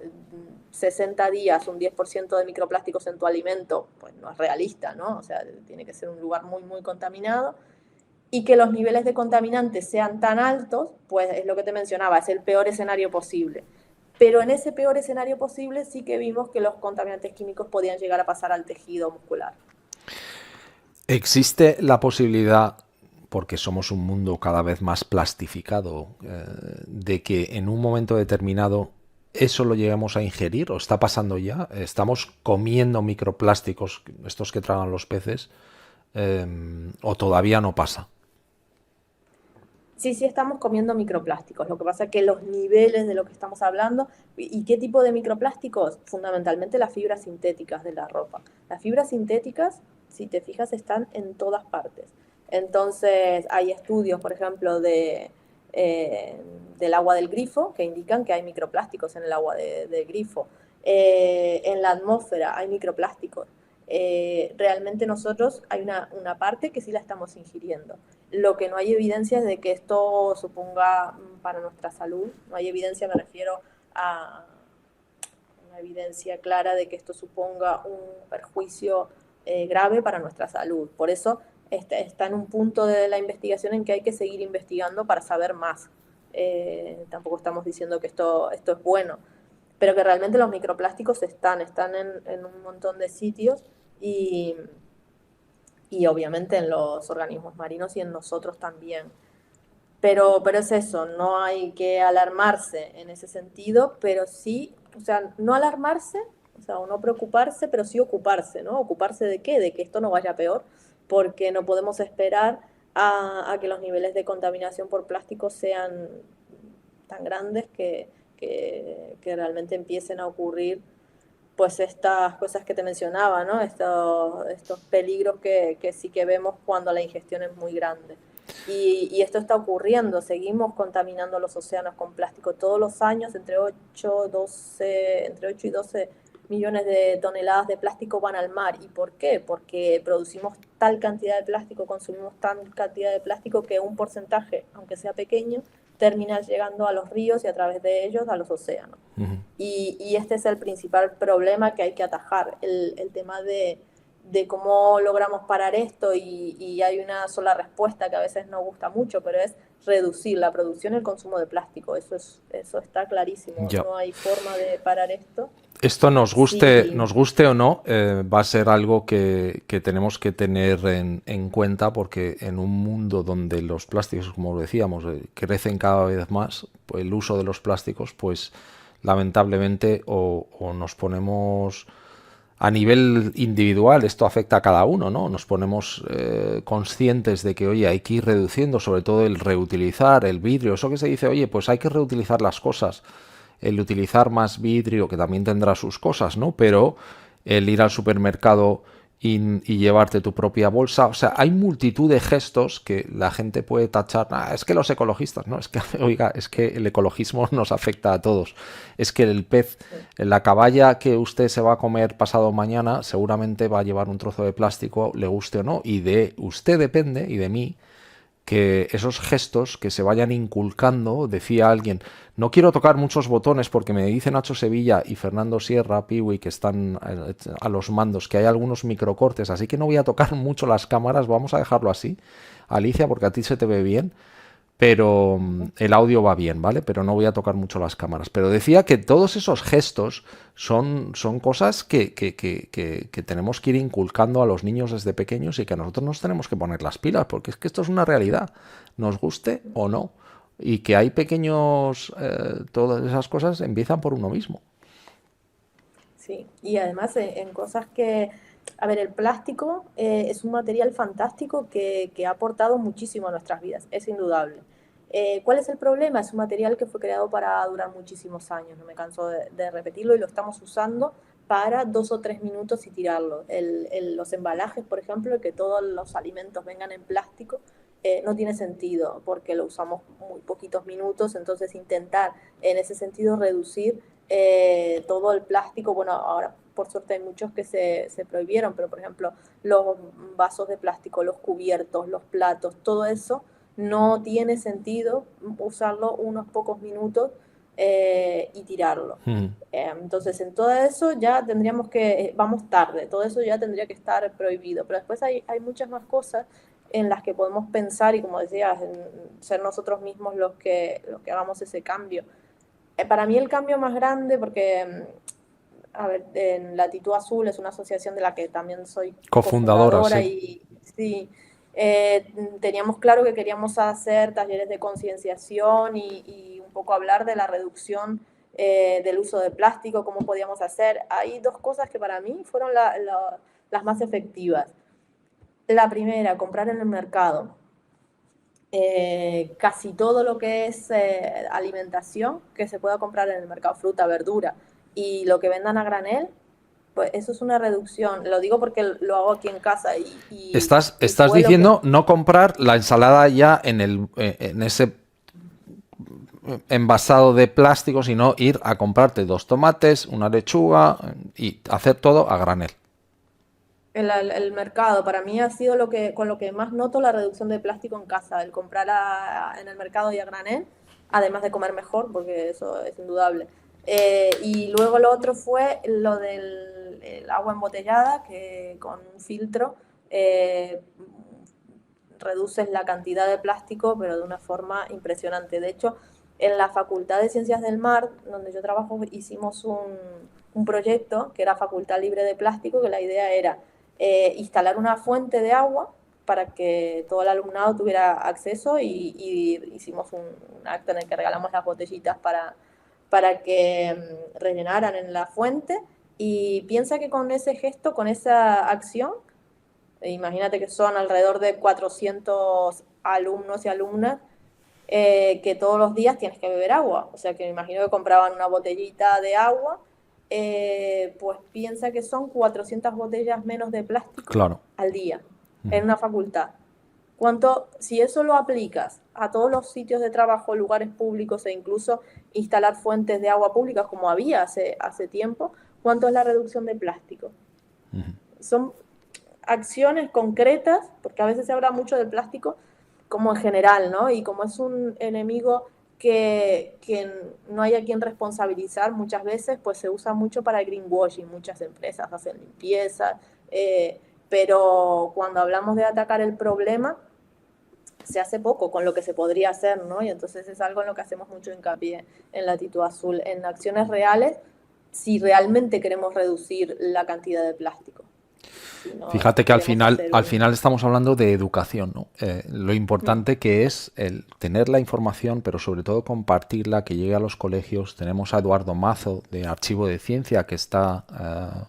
S2: 60 días un 10% de microplásticos en tu alimento, pues no es realista, ¿no? O sea, tiene que ser un lugar muy, muy contaminado. Y que los niveles de contaminantes sean tan altos, pues es lo que te mencionaba, es el peor escenario posible. Pero en ese peor escenario posible sí que vimos que los contaminantes químicos podían llegar a pasar al tejido muscular.
S1: ¿Existe la posibilidad, porque somos un mundo cada vez más plastificado, de que en un momento determinado eso lo lleguemos a ingerir? ¿O está pasando ya? ¿Estamos comiendo microplásticos, estos que tragan los peces? ¿O todavía no pasa?
S2: Sí, sí estamos comiendo microplásticos. Lo que pasa es que los niveles de lo que estamos hablando, ¿y qué tipo de microplásticos? Fundamentalmente las fibras sintéticas de la ropa. Las fibras sintéticas, si te fijas, están en todas partes. Entonces, hay estudios, por ejemplo, del agua del grifo que indican que hay microplásticos en el agua del grifo. En la atmósfera hay microplásticos. Realmente nosotros hay una parte que sí la estamos ingiriendo. Lo que no hay evidencia es de que esto suponga para nuestra salud. No hay evidencia, me refiero a una evidencia clara de que esto suponga un perjuicio grave para nuestra salud. Por eso está en un punto de la investigación en que hay que seguir investigando para saber más. Tampoco estamos diciendo que esto es bueno, pero que realmente los microplásticos están en un montón de sitios y, y obviamente en los organismos marinos y en nosotros también. Pero es eso, no hay que alarmarse en ese sentido, pero sí, o sea, no alarmarse, o sea, o no preocuparse, pero sí ocuparse, ¿no? ¿Ocuparse de qué? De que esto no vaya peor, porque no podemos esperar a que los niveles de contaminación por plástico sean tan grandes que realmente empiecen a ocurrir pues estas cosas que te mencionaba, ¿no? Estos peligros que sí que vemos cuando la ingestión es muy grande. Y esto está ocurriendo, seguimos contaminando los océanos con plástico todos los años, entre 8 y 12 millones de toneladas de plástico van al mar. ¿Y por qué? Porque producimos tal cantidad de plástico, consumimos tal cantidad de plástico que un porcentaje, aunque sea pequeño, termina llegando a los ríos y a través de ellos a los océanos. Y este es el principal problema que hay que atajar, el tema de cómo logramos parar esto y hay una sola respuesta que a veces no gusta mucho, pero es reducir la producción y el consumo de plástico. Eso está clarísimo.
S1: Ya.
S2: No hay forma de parar esto.
S1: Esto
S2: Sí,
S1: nos guste o no, va a ser algo que tenemos que tener en cuenta, porque en un mundo donde los plásticos, como lo decíamos, crecen cada vez más, pues el uso de los plásticos, pues lamentablemente o nos ponemos a nivel individual, esto afecta a cada uno, ¿no? Nos ponemos conscientes de que, oye, hay que ir reduciendo, sobre todo el reutilizar, el vidrio, eso que se dice, oye, pues hay que reutilizar las cosas, el utilizar más vidrio, que también tendrá sus cosas, ¿no? Pero el ir al supermercado y llevarte tu propia bolsa, o sea, hay multitud de gestos que la gente puede tachar, es que los ecologistas, no, es que, oiga, es que el ecologismo nos afecta a todos, es que el pez, la caballa que usted se va a comer pasado mañana, seguramente va a llevar un trozo de plástico, le guste o no, y de usted depende, y de mí, que esos gestos que se vayan inculcando. Decía alguien, no quiero tocar muchos botones porque me dice Nacho Sevilla y Fernando Sierra, Piwi, que están a los mandos, que hay algunos microcortes, así que no voy a tocar mucho las cámaras, vamos a dejarlo así, Alicia, porque a ti se te ve bien, pero el audio va bien, ¿vale? Pero no voy a tocar mucho las cámaras. Pero decía que todos esos gestos son cosas que tenemos que ir inculcando a los niños desde pequeños y que a nosotros nos tenemos que poner las pilas, porque es que esto es una realidad, nos guste o no. Y que hay pequeños, todas esas cosas empiezan por uno mismo.
S2: sí. Y además en cosas que, a ver, el plástico es un material fantástico que ha aportado muchísimo a nuestras vidas, es indudable. ¿Cuál es el problema? Es un material que fue creado para durar muchísimos años, no me canso de repetirlo, y lo estamos usando para 2 o 3 minutos y tirarlo. Los embalajes, por ejemplo, que todos los alimentos vengan en plástico, no tiene sentido porque lo usamos muy poquitos minutos, entonces intentar en ese sentido reducir todo el plástico. Bueno, ahora por suerte hay muchos que se prohibieron, pero por ejemplo los vasos de plástico, los cubiertos, los platos, todo eso no tiene sentido usarlo unos pocos minutos y tirarlo. Entonces, en todo eso ya tendríamos que, vamos tarde, todo eso ya tendría que estar prohibido. Pero después hay muchas más cosas en las que podemos pensar y, como decías, en ser nosotros mismos los que hagamos ese cambio. Para mí el cambio más grande, porque, a ver, en Latitud Azul es una asociación de la que también soy
S1: Cofundadora,
S2: cofundadora
S1: sí.
S2: y sí, teníamos claro que queríamos hacer talleres de concienciación y un poco hablar de la reducción del uso de plástico, cómo podíamos hacer. Hay dos cosas que para mí fueron las más efectivas. La primera, comprar en el mercado. Casi todo lo que es alimentación que se pueda comprar en el mercado, fruta, verdura, y lo que vendan a granel, pues eso es una reducción. Lo digo porque lo hago aquí en casa y
S1: Estás
S2: fue lo que...
S1: diciendo no comprar la ensalada ya en ese envasado de plástico, sino ir a comprarte 2 tomates, una lechuga y hacer todo a granel.
S2: El mercado, para mí ha sido con lo que más noto la reducción de plástico en casa, el comprar en el mercado y a granel, además de comer mejor, porque eso es indudable. Y luego lo otro fue lo del el agua embotellada, que con un filtro eh, reduces la cantidad de plástico, pero de una forma impresionante. De hecho, en la Facultad de Ciencias del Mar, donde yo trabajo, hicimos un proyecto que era Facultad Libre de Plástico, que la idea era instalar una fuente de agua para que todo el alumnado tuviera acceso y hicimos un acto en el que regalamos las botellitas para que rellenaran en la fuente. Y piensa que con ese gesto, con esa acción, imagínate que son alrededor de 400 alumnos y alumnas que todos los días tienes que beber agua. O sea que me imagino que compraban una botellita de agua, pues piensa que son 400 botellas menos de plástico
S1: Claro.
S2: al día en una facultad. Si eso lo aplicas a todos los sitios de trabajo, lugares públicos e incluso instalar fuentes de agua públicas como había hace tiempo, ¿cuánto es la reducción de plástico? Son acciones concretas, porque a veces se habla mucho del plástico como en general, ¿no? Y como es un enemigo que no hay a quien responsabilizar muchas veces, pues se usa mucho para el greenwashing. Muchas empresas hacen limpieza, pero cuando hablamos de atacar el problema, se hace poco con lo que se podría hacer, ¿no? Y entonces es algo en lo que hacemos mucho hincapié en Latitud Azul, en acciones reales, si realmente queremos reducir la cantidad de plástico. Si no
S1: Fíjate que
S2: queremos hacer
S1: al final estamos hablando de educación, ¿no? Lo importante que es el tener la información, pero sobre todo compartirla, que llegue a los colegios. Tenemos a Eduardo Mazo de Archivo de Ciencia que está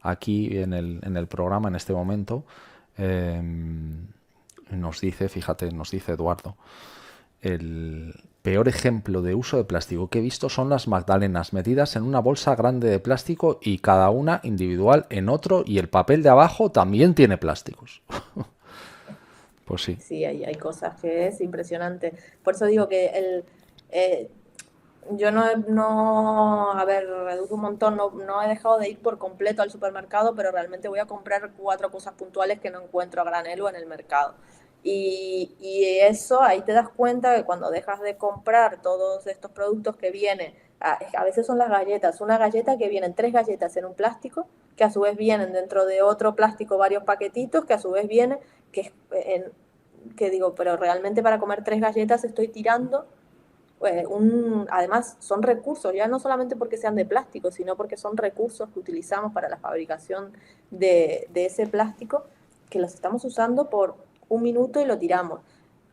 S1: aquí en el programa en este momento. Nos dice, fíjate, nos dice Eduardo, el peor ejemplo de uso de plástico que he visto son las magdalenas metidas en una bolsa grande de plástico y cada una individual en otro, y el papel de abajo también tiene plásticos. Pues sí.
S2: Sí, hay cosas que es impresionante. Por eso digo que yo a ver, reduzco un montón, no he dejado de ir por completo al supermercado, pero realmente voy a comprar 4 cosas puntuales que no encuentro a granel o en el mercado. Y eso, ahí te das cuenta que cuando dejas de comprar todos estos productos que vienen, a veces son las galletas, una galleta que vienen 3 galletas en un plástico, que a su vez vienen dentro de otro plástico varios paquetitos, que a su vez vienen, que digo, pero realmente para comer 3 galletas estoy tirando además son recursos, ya no solamente porque sean de plástico, sino porque son recursos que utilizamos para la fabricación de ese plástico, que los estamos usando por un minuto y lo tiramos.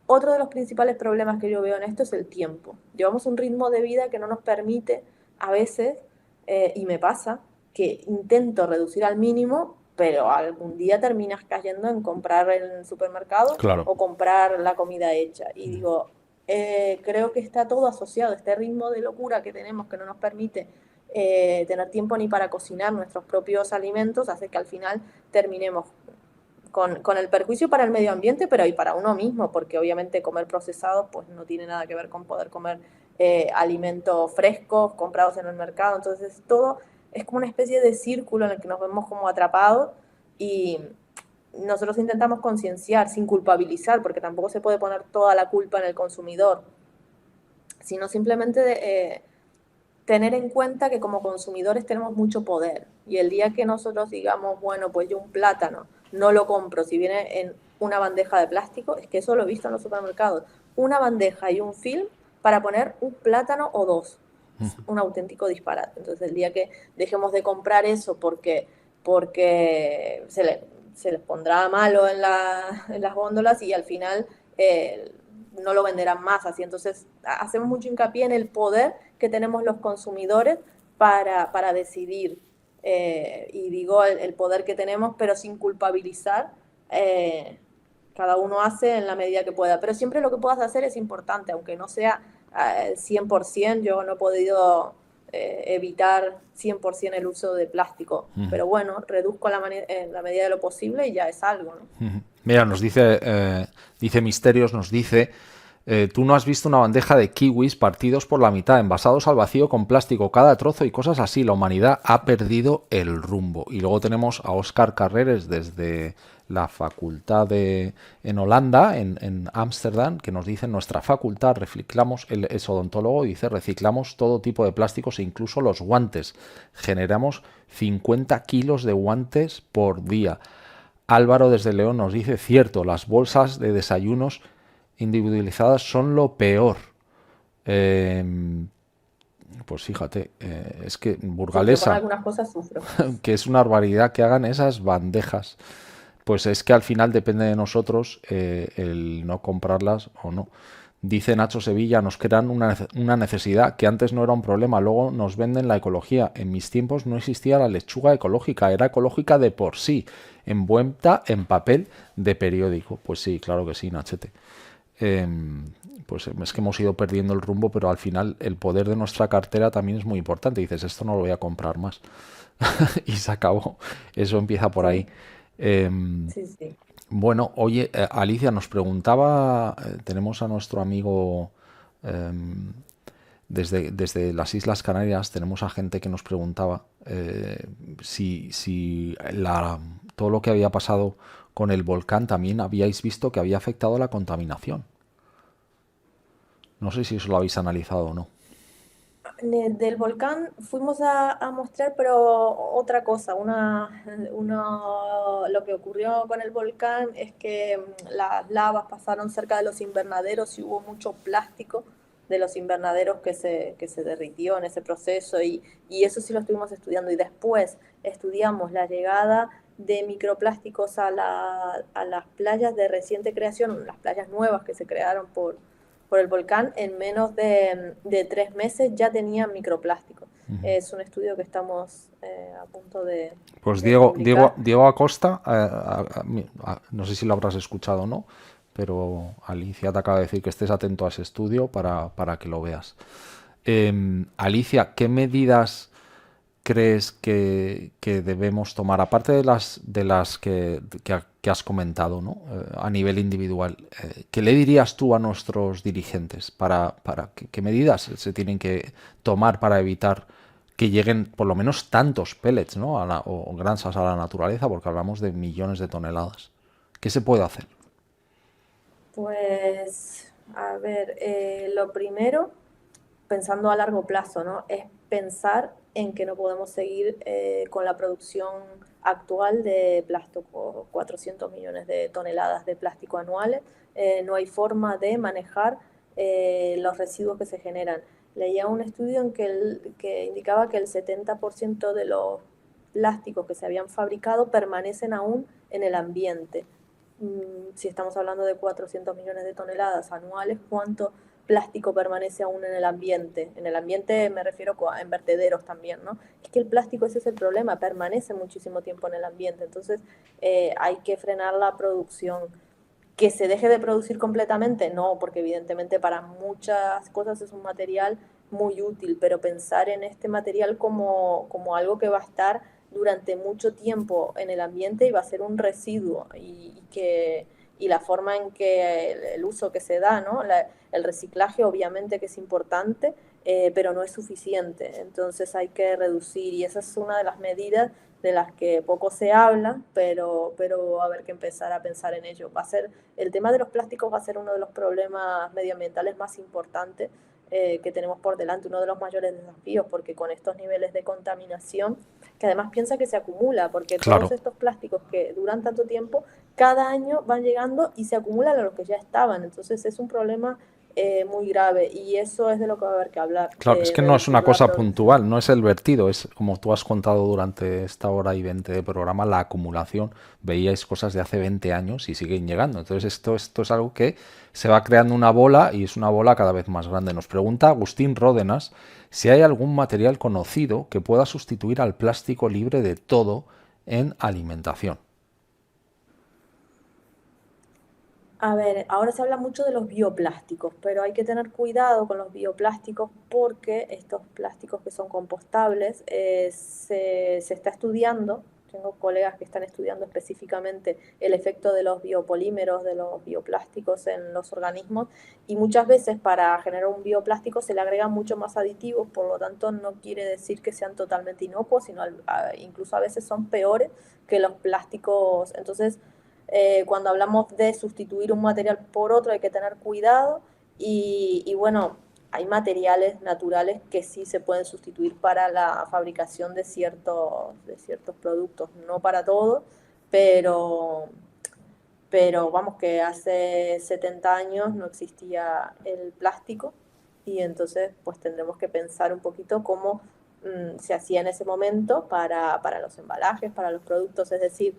S2: Otro de los principales problemas que yo veo en esto es el tiempo. Llevamos un ritmo de vida que no nos permite a veces, y me pasa, que intento reducir al mínimo, pero algún día terminas cayendo en comprar en el supermercado
S1: Claro.
S2: o comprar la comida hecha. Y digo, creo que está todo asociado, este ritmo de locura que tenemos que no nos permite tener tiempo ni para cocinar nuestros propios alimentos, hace que al final terminemos con el perjuicio para el medio ambiente, pero y para uno mismo, porque obviamente comer procesado pues no tiene nada que ver con poder comer alimentos frescos, comprados en el mercado. Entonces todo es como una especie de círculo en el que nos vemos como atrapados y nosotros intentamos concienciar sin culpabilizar, porque tampoco se puede poner toda la culpa en el consumidor, sino simplemente tener en cuenta que como consumidores tenemos mucho poder, y el día que nosotros digamos, bueno, pues yo un plátano no lo compro si viene en una bandeja de plástico, es que eso lo he visto en los supermercados, una bandeja y un film para poner un plátano o dos, es un auténtico disparate. Entonces el día que dejemos de comprar eso porque se les pondrá malo en las góndolas y al final no lo venderán más así. Entonces hacemos mucho hincapié en el poder que tenemos los consumidores para decidir. Y digo el poder que tenemos, pero sin culpabilizar. Cada uno hace en la medida que pueda, pero siempre lo que puedas hacer es importante, aunque no sea 100%. Yo no he podido evitar 100% el uso de plástico, pero bueno, reduzco en la medida de lo posible y ya es algo, ¿no?
S1: Mira, dice Misterios, nos dice, tú no has visto una bandeja de kiwis partidos por la mitad, envasados al vacío con plástico, cada trozo y cosas así. La humanidad ha perdido el rumbo. Y luego tenemos a Óscar Carreres desde la facultad en Holanda, en Ámsterdam, que nos dice, en nuestra facultad reciclamos, él es odontólogo, dice, reciclamos todo tipo de plásticos e incluso los guantes. Generamos 50 kilos de guantes por día. Álvaro desde León nos dice, cierto, las bolsas de desayunos individualizadas son lo peor. Pues fíjate, es que
S2: Sí, yo con
S1: Burgalesa,
S2: algunas cosas sufro.
S1: que es una barbaridad que hagan esas bandejas, pues es que al final depende de nosotros el no comprarlas o no. Dice Nacho Sevilla, nos crean una necesidad que antes no era un problema, luego nos venden la ecología. En mis tiempos no existía la lechuga ecológica, era ecológica de por sí, envuelta en papel de periódico. Pues sí, claro que sí, Nachete. Pues es que hemos ido perdiendo el rumbo, pero al final el poder de nuestra cartera también es muy importante. Dices, esto no lo voy a comprar más. Y se acabó. Eso empieza por ahí.
S2: Sí, sí.
S1: Bueno, oye, Alicia nos preguntaba, tenemos a nuestro amigo desde las Islas Canarias, tenemos a gente que nos preguntaba si todo lo que había pasado con el volcán también habíais visto que había afectado la contaminación. No sé si eso lo habéis analizado o no.
S2: Del volcán fuimos a mostrar, pero otra cosa, lo que ocurrió con el volcán es que las lavas pasaron cerca de los invernaderos y hubo mucho plástico de los invernaderos que se derritió en ese proceso, y eso sí lo estuvimos estudiando, y después estudiamos la llegada de microplásticos a las playas de reciente creación, las playas nuevas que se crearon por el volcán. En menos de 3 meses ya tenían microplásticos. Es un estudio que estamos a punto
S1: Pues
S2: de publicar.
S1: Diego Acosta, no sé si lo habrás escuchado o no, pero Alicia te acaba de decir que estés atento a ese estudio para que lo veas. Alicia, ¿qué medidas crees que debemos tomar, aparte de las que has comentado, ¿no? A nivel individual? ¿Qué le dirías tú a nuestros dirigentes para qué medidas se tienen que tomar para evitar que lleguen por lo menos tantos pellets, ¿no? O granjas a la naturaleza, porque hablamos de millones de toneladas? ¿Qué se puede hacer?
S2: Pues, a ver, lo primero, pensando a largo plazo, ¿no? Es pensar en que no podemos seguir con la producción actual de plástico, 400 millones de toneladas de plástico anuales. No hay forma de manejar los residuos que se generan. Leía un estudio en que indicaba que el 70% de los plásticos que se habían fabricado permanecen aún en el ambiente. Si estamos hablando de 400 millones de toneladas anuales, ¿cuánto plástico permanece aún en el ambiente? En el ambiente me refiero en vertederos también, ¿no? Es que el plástico, ese es el problema, permanece muchísimo tiempo en el ambiente. Entonces hay que frenar la producción. ¿Que se deje de producir completamente? No, porque evidentemente para muchas cosas es un material muy útil, pero pensar en este material como algo que va a estar durante mucho tiempo en el ambiente y va a ser un residuo, y la forma en que el uso que se da, ¿no? El reciclaje obviamente que es importante, pero no es suficiente. Entonces hay que reducir y esa es una de las medidas de las que poco se habla, pero va a haber que empezar a pensar en ello. Va a ser, el tema de los plásticos va a ser uno de los problemas medioambientales más importantes que tenemos por delante, uno de los mayores desafíos, porque con estos niveles de contaminación, que además piensa que se acumula, porque todos
S1: Claro.
S2: estos plásticos que duran tanto tiempo, cada año van llegando y se acumulan a los que ya estaban. Entonces es un problema muy grave y eso es de lo que va a haber que hablar,
S1: Claro, es
S2: de
S1: que no es
S2: reducir
S1: una
S2: la
S1: cosa
S2: producción.
S1: puntual, no es el vertido, es como tú has contado durante esta hora y 20 de programa, la acumulación. Veíais cosas de hace 20 años y siguen llegando. Entonces esto es algo que se va creando una bola y es una bola cada vez más grande. Nos pregunta Agustín Ródenas si hay algún material conocido que pueda sustituir al plástico libre de todo en alimentación.
S2: A ver, ahora se habla mucho de los bioplásticos, pero hay que tener cuidado con los bioplásticos porque estos plásticos que son compostables se está estudiando. Tengo colegas que están estudiando específicamente el efecto de los biopolímeros, de los bioplásticos en los organismos y muchas veces para generar un bioplástico se le agregan mucho más aditivos, por lo tanto no quiere decir que sean totalmente inocuos, sino incluso a veces son peores que los plásticos. Entonces, cuando hablamos de sustituir un material por otro hay que tener cuidado y bueno, hay materiales naturales que sí se pueden sustituir para la fabricación de ciertos productos, no para todo, pero, pero vamos que hace 70 años no existía el plástico y entonces pues tendremos que pensar un poquito cómo se hacía en ese momento para los embalajes, para los productos, es decir,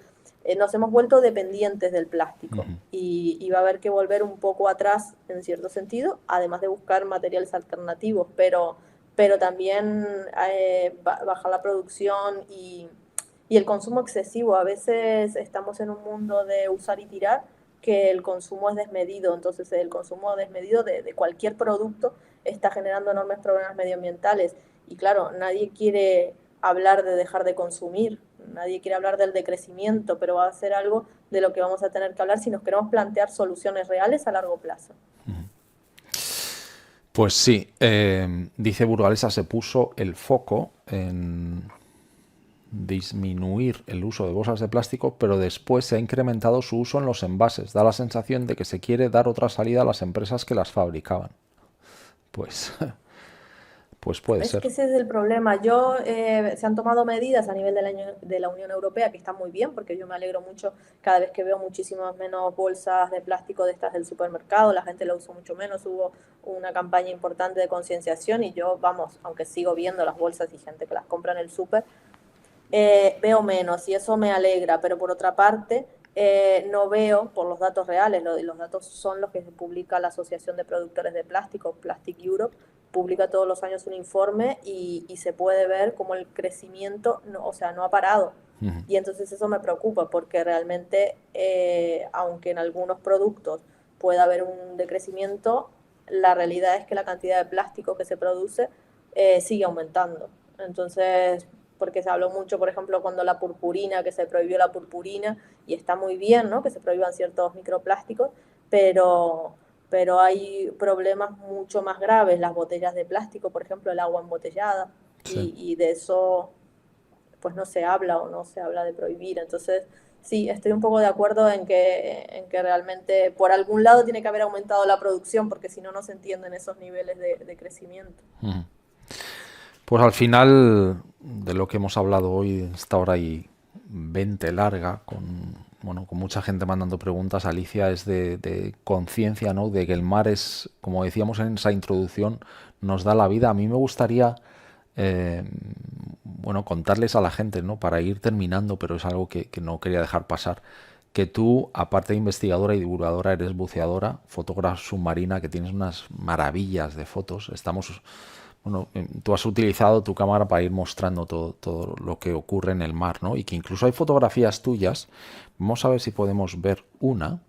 S2: nos hemos vuelto dependientes del plástico y va a haber que volver un poco atrás en cierto sentido, además de buscar materiales alternativos, pero también bajar la producción y el consumo excesivo. A veces estamos en un mundo de usar y tirar que el consumo es desmedido, entonces el consumo desmedido de cualquier producto está generando enormes problemas medioambientales y claro, nadie quiere hablar de dejar de consumir, nadie quiere hablar del decrecimiento, pero va a ser algo de lo que vamos a tener que hablar si nos queremos plantear soluciones reales a largo plazo.
S1: Pues sí, dice Burgalesa, se puso el foco en disminuir el uso de bolsas de plástico, pero después se ha incrementado su uso en los envases. Da la sensación de que se quiere dar otra salida a las empresas que las fabricaban. Pues, pues puede
S2: Es que
S1: ser.
S2: ese es el problema. Se han tomado medidas a nivel de la Unión Europea que están muy bien, porque yo me alegro mucho cada vez que veo muchísimas menos bolsas de plástico de estas del supermercado, la gente lo usa mucho menos, hubo una campaña importante de concienciación y yo, vamos, aunque sigo viendo las bolsas y gente que las compra en el súper, veo menos y eso me alegra, pero por otra parte no veo por los datos reales, los datos son los que publica la Asociación de Productores de Plástico, Plastic Europe, publica todos los años un informe y se puede ver cómo el crecimiento, no, o sea, no ha parado. Y entonces eso me preocupa porque realmente, aunque en algunos productos pueda haber un decrecimiento, la realidad es que la cantidad de plástico que se produce sigue aumentando. Entonces, porque se habló mucho, por ejemplo, cuando la purpurina, que se prohibió la purpurina, y está muy bien, ¿no? Que se prohíban ciertos microplásticos, pero, pero hay problemas mucho más graves, las botellas de plástico, por ejemplo, el agua embotellada,
S1: Sí.
S2: y de eso pues no se habla o no se habla de prohibir. Entonces, sí, estoy un poco de acuerdo en que realmente por algún lado tiene que haber aumentado la producción, porque si no, no se entienden esos niveles de crecimiento.
S1: Pues al final de lo que hemos hablado hoy, esta hora y 20 larga, con, bueno, con mucha gente mandando preguntas, Alicia, es de conciencia, ¿no? De que el mar es, como decíamos en esa introducción, nos da la vida. A mí me gustaría, eh, bueno, contarles a la gente, ¿no? Para ir terminando, pero es algo que no quería dejar pasar, que tú, aparte de investigadora y divulgadora, eres buceadora, fotógrafa submarina, que tienes unas maravillas de fotos. Estamos, bueno, tú has utilizado tu cámara para ir mostrando todo lo que ocurre en el mar, ¿no? Y que incluso hay fotografías tuyas. Vamos a ver si podemos ver una.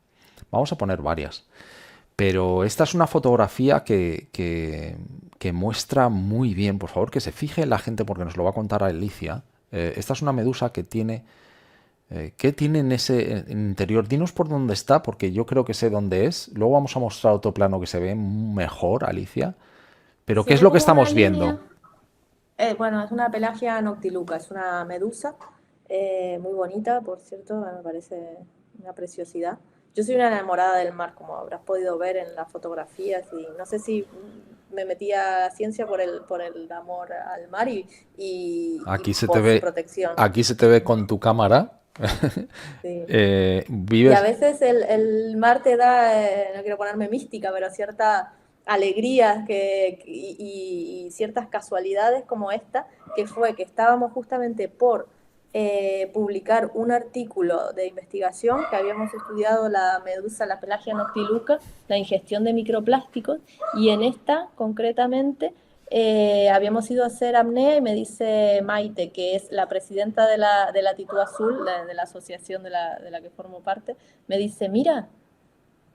S1: Vamos a poner varias. Pero esta es una fotografía que muestra muy bien, por favor, que se fije la gente porque nos lo va a contar Alicia. Esta es una medusa que tiene... ¿qué tiene en ese interior? Dinos por dónde está, porque yo creo que sé dónde es. Luego vamos a mostrar otro plano que se ve mejor, Alicia. Pero ¿qué
S2: Se
S1: es
S2: ve
S1: lo que
S2: como una
S1: estamos viendo?
S2: línea. Bueno, es una Pelagia noctiluca, es una medusa muy bonita, por cierto, me parece una preciosidad. Yo soy una enamorada del mar, como habrás podido ver en las fotografías, y no sé si me metí a ciencia por el amor al mar y
S1: Aquí se te
S2: por su
S1: ve,
S2: protección.
S1: aquí se te ve con tu cámara.
S2: Sí. Y a
S1: Vives.
S2: veces el mar te da, no quiero ponerme mística, pero cierta alegría y ciertas casualidades como esta, que fue que estábamos justamente por publicar un artículo de investigación que habíamos estudiado la medusa, la Pelagia noctiluca, la ingestión de microplásticos, y en esta concretamente habíamos ido a hacer apnea y me dice Maite, que es la presidenta de la Titud Azul, de la asociación de la que formo parte, me dice, mira,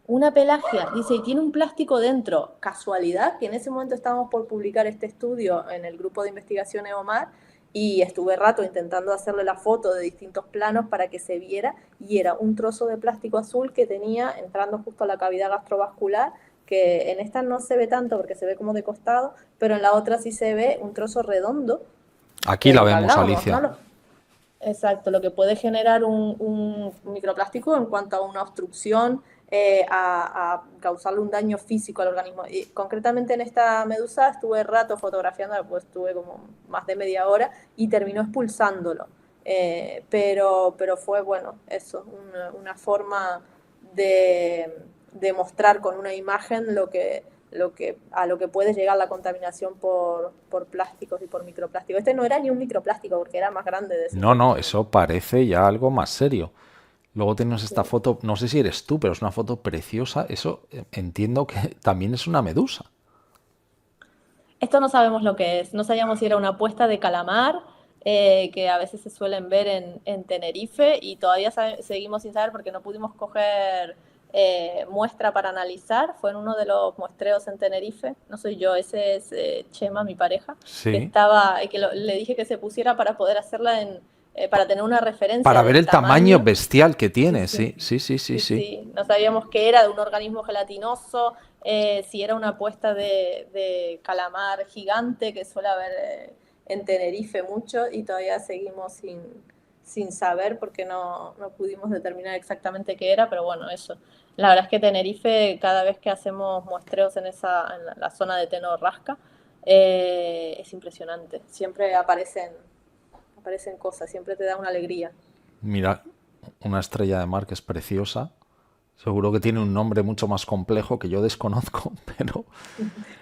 S2: una pelagia, dice, y tiene un plástico dentro. Casualidad que en ese momento estábamos por publicar este estudio en el grupo de investigación EOMAR y estuve rato intentando hacerle la foto de distintos planos para que se viera y era un trozo de plástico azul que tenía entrando justo a la cavidad gastrovascular, que en esta no se ve tanto porque se ve como de costado, pero en la otra sí se ve un trozo redondo,
S1: Aquí
S2: que
S1: la
S2: lo que
S1: vemos,
S2: hablábamos,
S1: Alicia.
S2: ¿no? Exacto, lo que puede generar un microplástico en cuanto a una obstrucción, a causarle un daño físico al organismo. Y concretamente en esta medusa estuve rato fotografiando, pues estuve como más de media hora y terminó expulsándolo. Pero fue, bueno, eso, una forma de mostrar con una imagen a lo que puede llegar la contaminación por plásticos y por microplásticos. Este no era ni un microplástico porque era más grande de ese
S1: No, no,
S2: centímetro.
S1: eso parece ya algo más serio. Luego tenemos esta
S2: Sí.
S1: foto, no sé si eres tú, pero es una foto preciosa. Eso entiendo que también es una medusa.
S2: Esto no sabemos lo que es. No sabíamos si era una puesta de calamar, que a veces se suelen ver en Tenerife, y todavía seguimos sin saber porque no pudimos coger muestra para analizar. Fue en uno de los muestreos en Tenerife. No soy yo, ese es Chema, mi pareja, que
S1: Sí.
S2: estaba, le dije que se pusiera para poder hacerla para tener una referencia
S1: Para ver
S2: del
S1: el tamaño
S2: tamaño.
S1: bestial que
S2: Sí,
S1: tiene,
S2: sí.
S1: sí, sí, sí, sí,
S2: Sí,
S1: sí.
S2: sí, no sabíamos qué era, de un organismo gelatinoso, si era una puesta de calamar gigante que suele haber en Tenerife mucho, y todavía seguimos sin saber porque no pudimos determinar exactamente qué era, pero bueno, eso. La verdad es que Tenerife, cada vez que hacemos muestreos en la zona de Tenor Rasca, es impresionante. Siempre aparecen cosas, siempre te da una alegría.
S1: Mira, una estrella de mar que es preciosa. Seguro que tiene un nombre mucho más complejo que yo desconozco, pero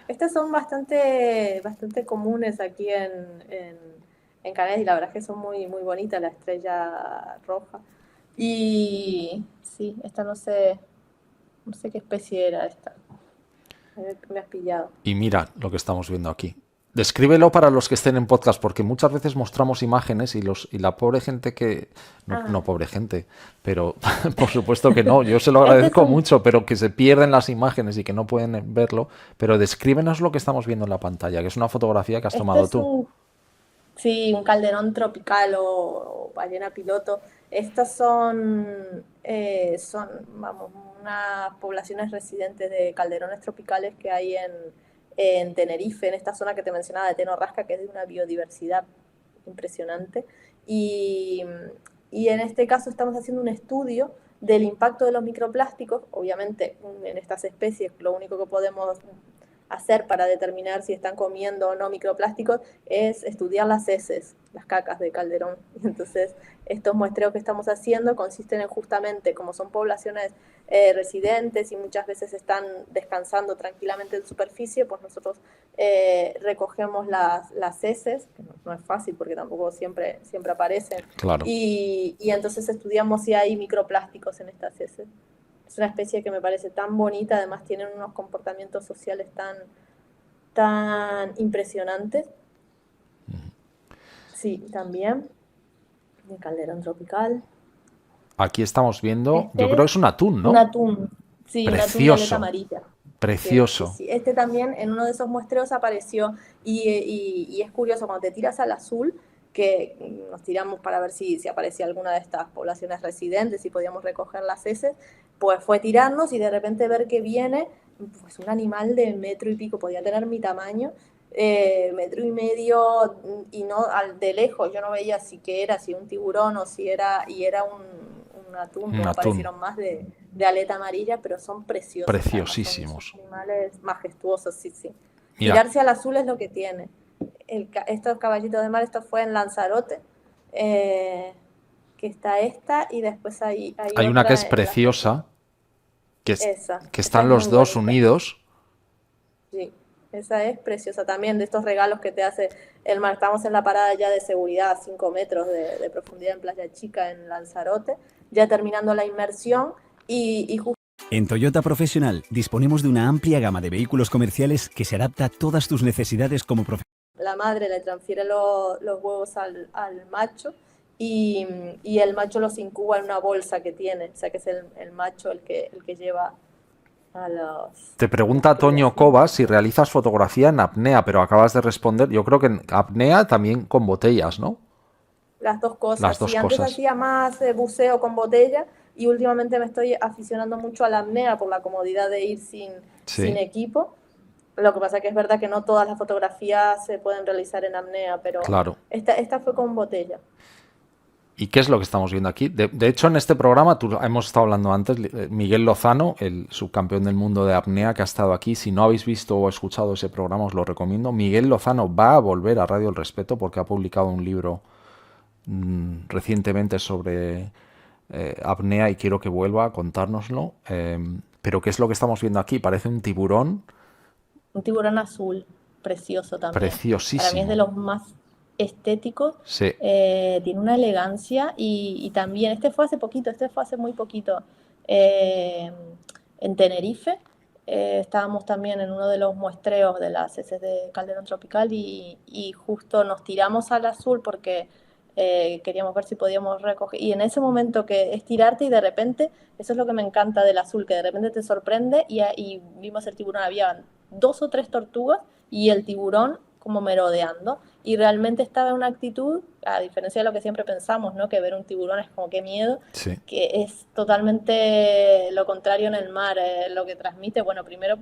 S2: Estas son bastante comunes aquí en Canarias, y la verdad es que son muy bonitas, la estrella roja. Y sí, esta no sé qué especie era esta. Me has pillado.
S1: y mira lo que estamos viendo aquí. Descríbelo para los que estén en podcast, porque muchas veces mostramos imágenes y la pobre gente que... No,
S2: Ah,
S1: no pobre gente, pero por supuesto que no, yo se lo
S2: este es
S1: agradezco
S2: un,
S1: mucho, pero que se pierden las imágenes y que no pueden verlo. Pero descríbenos lo que estamos viendo en la pantalla, que es una fotografía que has
S2: este
S1: tomado
S2: es
S1: tú.
S2: un Sí, un calderón tropical o ballena piloto. Estas son, vamos, unas poblaciones residentes de calderones tropicales que hay en Tenerife, en esta zona que te mencionaba de Tenorrasca, que es de una biodiversidad impresionante. Y, y en este caso estamos haciendo un estudio del impacto de los microplásticos. Obviamente, en estas especies lo único que podemos hacer para determinar si están comiendo o no microplásticos es estudiar las heces, las cacas de Calderón. Y entonces, estos muestreos que estamos haciendo consisten en, justamente, como son poblaciones residentes y muchas veces están descansando tranquilamente en superficie, pues nosotros recogemos las heces, que no es fácil porque tampoco siempre aparecen,
S1: Claro.
S2: y entonces estudiamos si hay microplásticos en estas heces. Es una especie que me parece tan bonita, además tienen unos comportamientos sociales tan impresionantes. Sí, también, de calderón tropical.
S1: Aquí estamos viendo, yo
S2: Este
S1: creo
S2: es
S1: que es un atún,
S2: un
S1: ¿no?
S2: atún, sí, un atún de aleta
S1: Precioso,
S2: amarilla. Sí, sí,
S1: precioso.
S2: sí. Este también en uno de esos muestreos apareció, y es curioso, cuando te tiras al azul, que nos tiramos para ver si aparecía alguna de estas poblaciones residentes, si podíamos recoger las heces, pues fue tirarnos y de repente ver que viene pues un animal de metro y pico, podía tener mi tamaño, metro y medio, y no de lejos, yo no veía si un tiburón o si era, y era un atún,
S1: Un
S2: luego
S1: atún.
S2: aparecieron más de aleta amarilla, pero son preciosos, además son
S1: Preciosísimos.
S2: animales majestuosos, sí, sí.
S1: Mira,
S2: Tirarse al azul es lo que tiene. Estos caballitos de mar, esto fue en Lanzarote, eh, que está esta, y después hay
S1: hay una que es
S2: otra en las
S1: preciosa, que, que
S2: esa
S1: están
S2: es muy
S1: los dos
S2: bonita.
S1: unidos.
S2: Sí, esa es preciosa también, de estos regalos que te hace el mar. Estamos en la parada ya de seguridad a 5 metros de profundidad en Playa Chica, en Lanzarote, ya terminando la inmersión y justo
S3: En Toyota Professional disponemos de una amplia gama de vehículos comerciales que se adapta a todas tus necesidades como profesional.
S2: la madre le transfiere los huevos al macho y el macho los incuba en una bolsa que tiene, o sea que es el macho el que lleva a
S1: Te
S2: a las
S1: pregunta
S2: crías,
S1: Toño
S2: ¿no?
S1: Cobas si realizas fotografía en apnea, pero acabas de responder. Yo creo que en apnea también con botellas, ¿no?
S2: Las dos
S1: Las
S2: cosas.
S1: dos
S2: Sí, antes
S1: cosas.
S2: hacía más buceo con botella y últimamente me estoy aficionando mucho a la apnea por la comodidad de ir sin
S1: Sí,
S2: equipo. Lo que pasa que es verdad que no todas las fotografías se pueden realizar en apnea, pero
S1: claro.
S2: esta fue con botella.
S1: ¿Y qué es lo que estamos viendo aquí? De hecho, en este programa, hemos estado hablando antes, Miguel Lozano, el subcampeón del mundo de apnea que ha estado aquí. Si no habéis visto o escuchado ese programa, os lo recomiendo. Miguel Lozano va a volver a Radio El Respeto porque ha publicado un libro recientemente sobre apnea y quiero que vuelva a contárnoslo. Pero ¿qué es lo que estamos viendo aquí? Parece un tiburón
S2: Un tiburón azul, precioso también. Para mí es de
S1: preciosísimo.
S2: los más estéticos,
S1: Sí,
S2: tiene una elegancia y también, este fue hace muy poquito, en Tenerife. Estábamos también en uno de los muestreos de las heces de Calderón Tropical y justo nos tiramos al azul porque queríamos ver si podíamos recoger. Y en ese momento que es tirarte y de repente, eso es lo que me encanta del azul, que de repente te sorprende y vimos el tiburón, había 2 o 3 tortugas y el tiburón como merodeando. Y realmente estaba en una actitud, a diferencia de lo que siempre pensamos, ¿no? Que ver un tiburón es como qué miedo,
S1: sí.
S2: que es totalmente lo contrario en el mar, lo que transmite, bueno, primero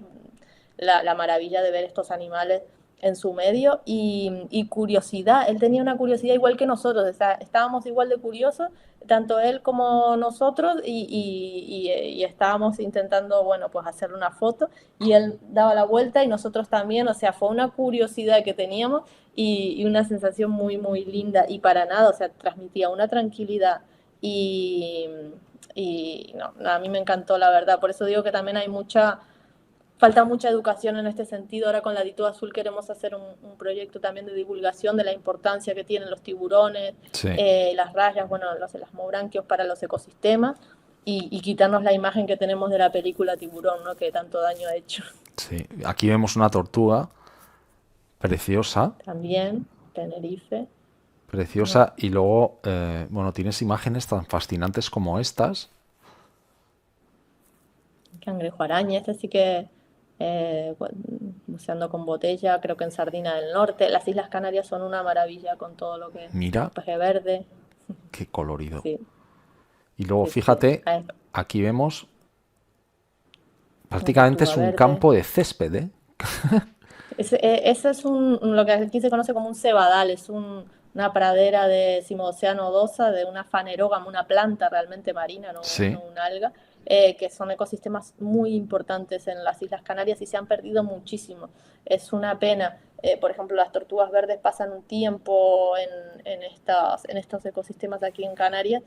S2: la maravilla de ver estos animales en su medio y curiosidad. Él tenía una curiosidad igual que nosotros, o sea, estábamos igual de curiosos, tanto él como nosotros, y estábamos intentando, bueno, pues hacerle una foto, y él daba la vuelta y nosotros también, o sea, fue una curiosidad que teníamos y una sensación muy, muy linda, y para nada, o sea, transmitía una tranquilidad y, y no, a mí me encantó, la verdad, por eso digo que también falta mucha educación en este sentido. Ahora con Latitude Azul queremos hacer un proyecto también de divulgación de la importancia que tienen los tiburones,
S1: Sí,
S2: las rayas, bueno, los elasmobranquios para los ecosistemas y quitarnos la imagen que tenemos de la película Tiburón, ¿no? Que tanto daño ha hecho.
S1: sí. Aquí vemos una tortuga preciosa,
S2: También, Tenerife. No,
S1: preciosa, y luego, bueno, tienes imágenes tan fascinantes como estas.
S2: cangrejo araña, este sí que buceando con botella, creo que en Sardina del Norte. Las Islas Canarias son una maravilla con todo lo que
S1: Mira
S2: peje verde.
S1: qué colorido.
S2: Sí,
S1: Y luego,
S2: sí, sí.
S1: fíjate,
S2: Ah,
S1: aquí vemos
S2: una
S1: prácticamente
S2: tortuga
S1: es un
S2: verde.
S1: campo de césped, ¿eh?
S2: Ese es lo que aquí se conoce como un cebadal, es una pradera de Cimodocea nodosa, de una fanerógama, una planta realmente marina,
S1: Sí,
S2: no un alga, que son ecosistemas muy importantes en las Islas Canarias y se han perdido muchísimo. Es una pena. Por ejemplo, las tortugas verdes pasan un tiempo en estos ecosistemas aquí en Canarias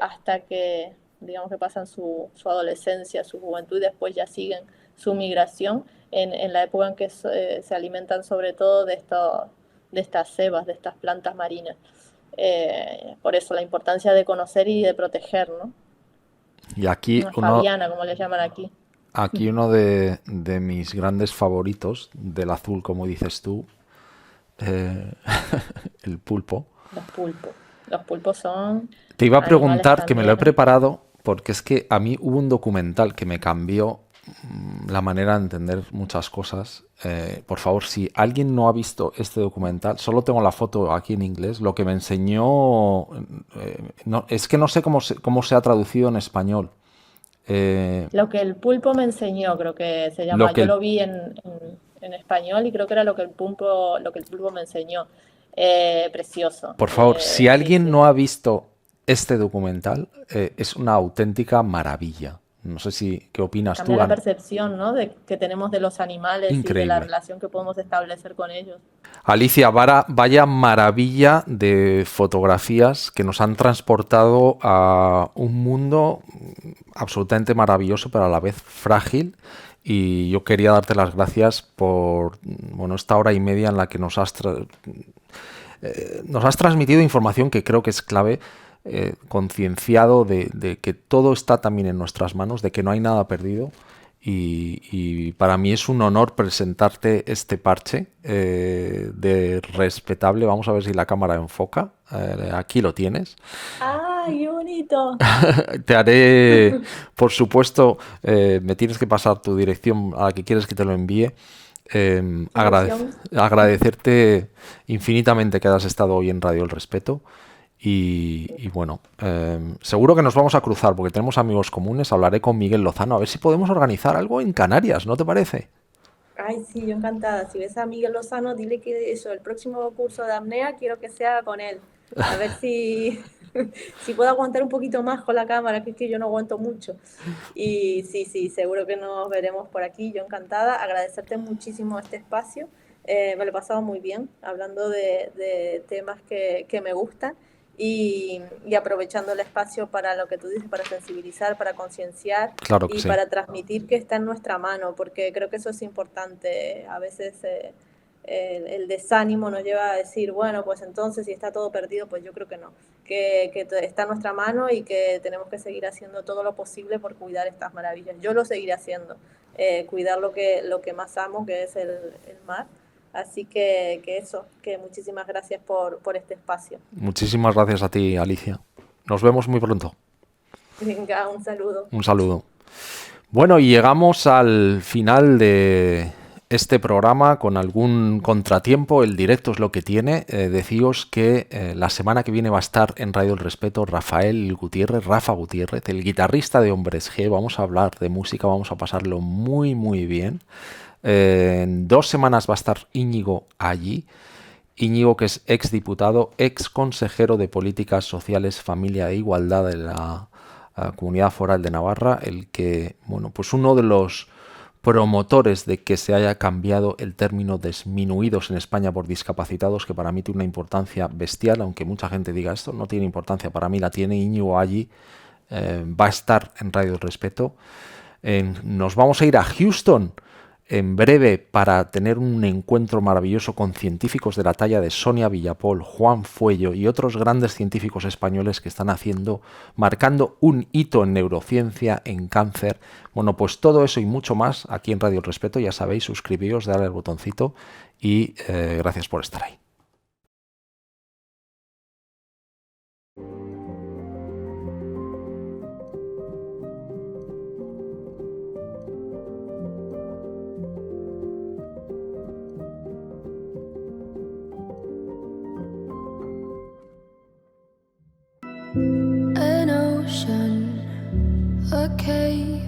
S2: hasta que, digamos que pasan su adolescencia, su juventud y después ya siguen su migración en la época en que se alimentan sobre todo de estas cebas, de estas plantas marinas. Por eso la importancia de conocer y de proteger, ¿no?
S1: y aquí
S2: Una fabiana, como le llaman aquí.
S1: uno de mis grandes favoritos del azul, como dices tú, eh, el pulpo.
S2: Los pulpos. Los pulpos son
S1: Te iba a
S2: animales
S1: preguntar, que me lo he
S2: también.
S1: preparado, porque es que a mí hubo un documental que me cambió la manera de entender muchas cosas. Por favor, si alguien no ha visto este documental, solo tengo la foto aquí en inglés, lo que me enseñó, es que no sé cómo se ha traducido en español.
S2: Lo que el pulpo me enseñó, creo que se
S1: Lo
S2: llama.
S1: que
S2: Yo
S1: el-
S2: lo vi en español y creo que era lo que el pulpo me enseñó. Precioso.
S1: Por favor, si
S2: Sí,
S1: alguien
S2: sí.
S1: no ha visto este documental, es una auténtica maravilla. No sé qué opinas
S2: Cambia
S1: tú,
S2: la
S1: Ana.
S2: percepción, ¿no? Que tenemos de los animales y de la
S1: Increíble.
S2: relación que podemos establecer con ellos.
S1: Alicia, vaya maravilla de fotografías que nos han transportado a un mundo absolutamente maravilloso, pero a la vez frágil. Y yo quería darte las gracias por esta hora y media en la que nos has transmitido información que creo que es clave, concienciado de que todo está también en nuestras manos, de que no hay nada perdido. Y para mí es un honor presentarte este parche de respetable. Vamos a ver si la cámara enfoca. Aquí lo tienes.
S2: ¡Ay, qué bonito!
S1: Te haré, por supuesto, me tienes que pasar tu dirección a la que quieres que te lo envíe.
S2: Ilusión.
S1: Agradecerte infinitamente que hayas estado hoy en Radio El Respeto. Y bueno, seguro que nos vamos a cruzar porque tenemos amigos comunes. Hablaré con Miguel Lozano a ver si podemos organizar algo en Canarias, ¿no te parece?
S2: Ay, sí, yo encantada. Si ves a Miguel Lozano, dile que eso, el próximo curso de apnea quiero que sea con él. A ver si, si puedo aguantar un poquito más con la cámara, que es que yo no aguanto mucho. Y sí, sí, seguro que nos veremos por aquí. Yo encantada. Agradecerte muchísimo este espacio. Me lo he pasado muy bien hablando de temas que me gustan y aprovechando el espacio para lo que tú dices, para sensibilizar, para concienciar
S1: Claro que
S2: y
S1: sí.
S2: para transmitir que está en nuestra mano, porque creo que eso es importante. A veces el desánimo nos lleva a decir, bueno, pues entonces si está todo perdido, pues yo creo que no, que está en nuestra mano y que tenemos que seguir haciendo todo lo posible por cuidar estas maravillas. Yo lo seguiré haciendo, cuidar lo que más amo, que es el mar. Así que eso, que muchísimas gracias por este espacio.
S1: Muchísimas gracias a ti, Alicia. Nos vemos muy pronto.
S2: Venga, un saludo.
S1: Un saludo. Bueno, y llegamos al final de este programa con algún contratiempo. El directo es lo que tiene. Decíos que la semana que viene va a estar en Radio El Respeto Rafa Gutiérrez, el guitarrista de Hombres G. Vamos a hablar de música, vamos a pasarlo muy, muy bien. En 2 semanas va a estar Íñigo allí. Íñigo, que es exdiputado, ex consejero de Políticas Sociales, Familia e Igualdad de la Comunidad Foral de Navarra, el que, pues uno de los promotores de que se haya cambiado el término disminuidos en España por discapacitados, que para mí tiene una importancia bestial, aunque mucha gente diga esto no tiene importancia, para mí la tiene. Íñigo allí va a estar en Radio El Respeto. Nos vamos a ir a Houston en breve para tener un encuentro maravilloso con científicos de la talla de Sonia Villapol, Juan Fuello y otros grandes científicos españoles que están marcando un hito en neurociencia, en cáncer. Bueno, pues todo eso y mucho más aquí en Radio El Respeto. Ya sabéis, suscribíos, darle al botoncito y gracias por estar ahí.
S4: An ocean, a cave,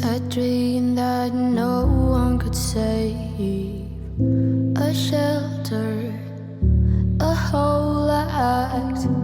S4: a dream that no one could save, a shelter, a whole act.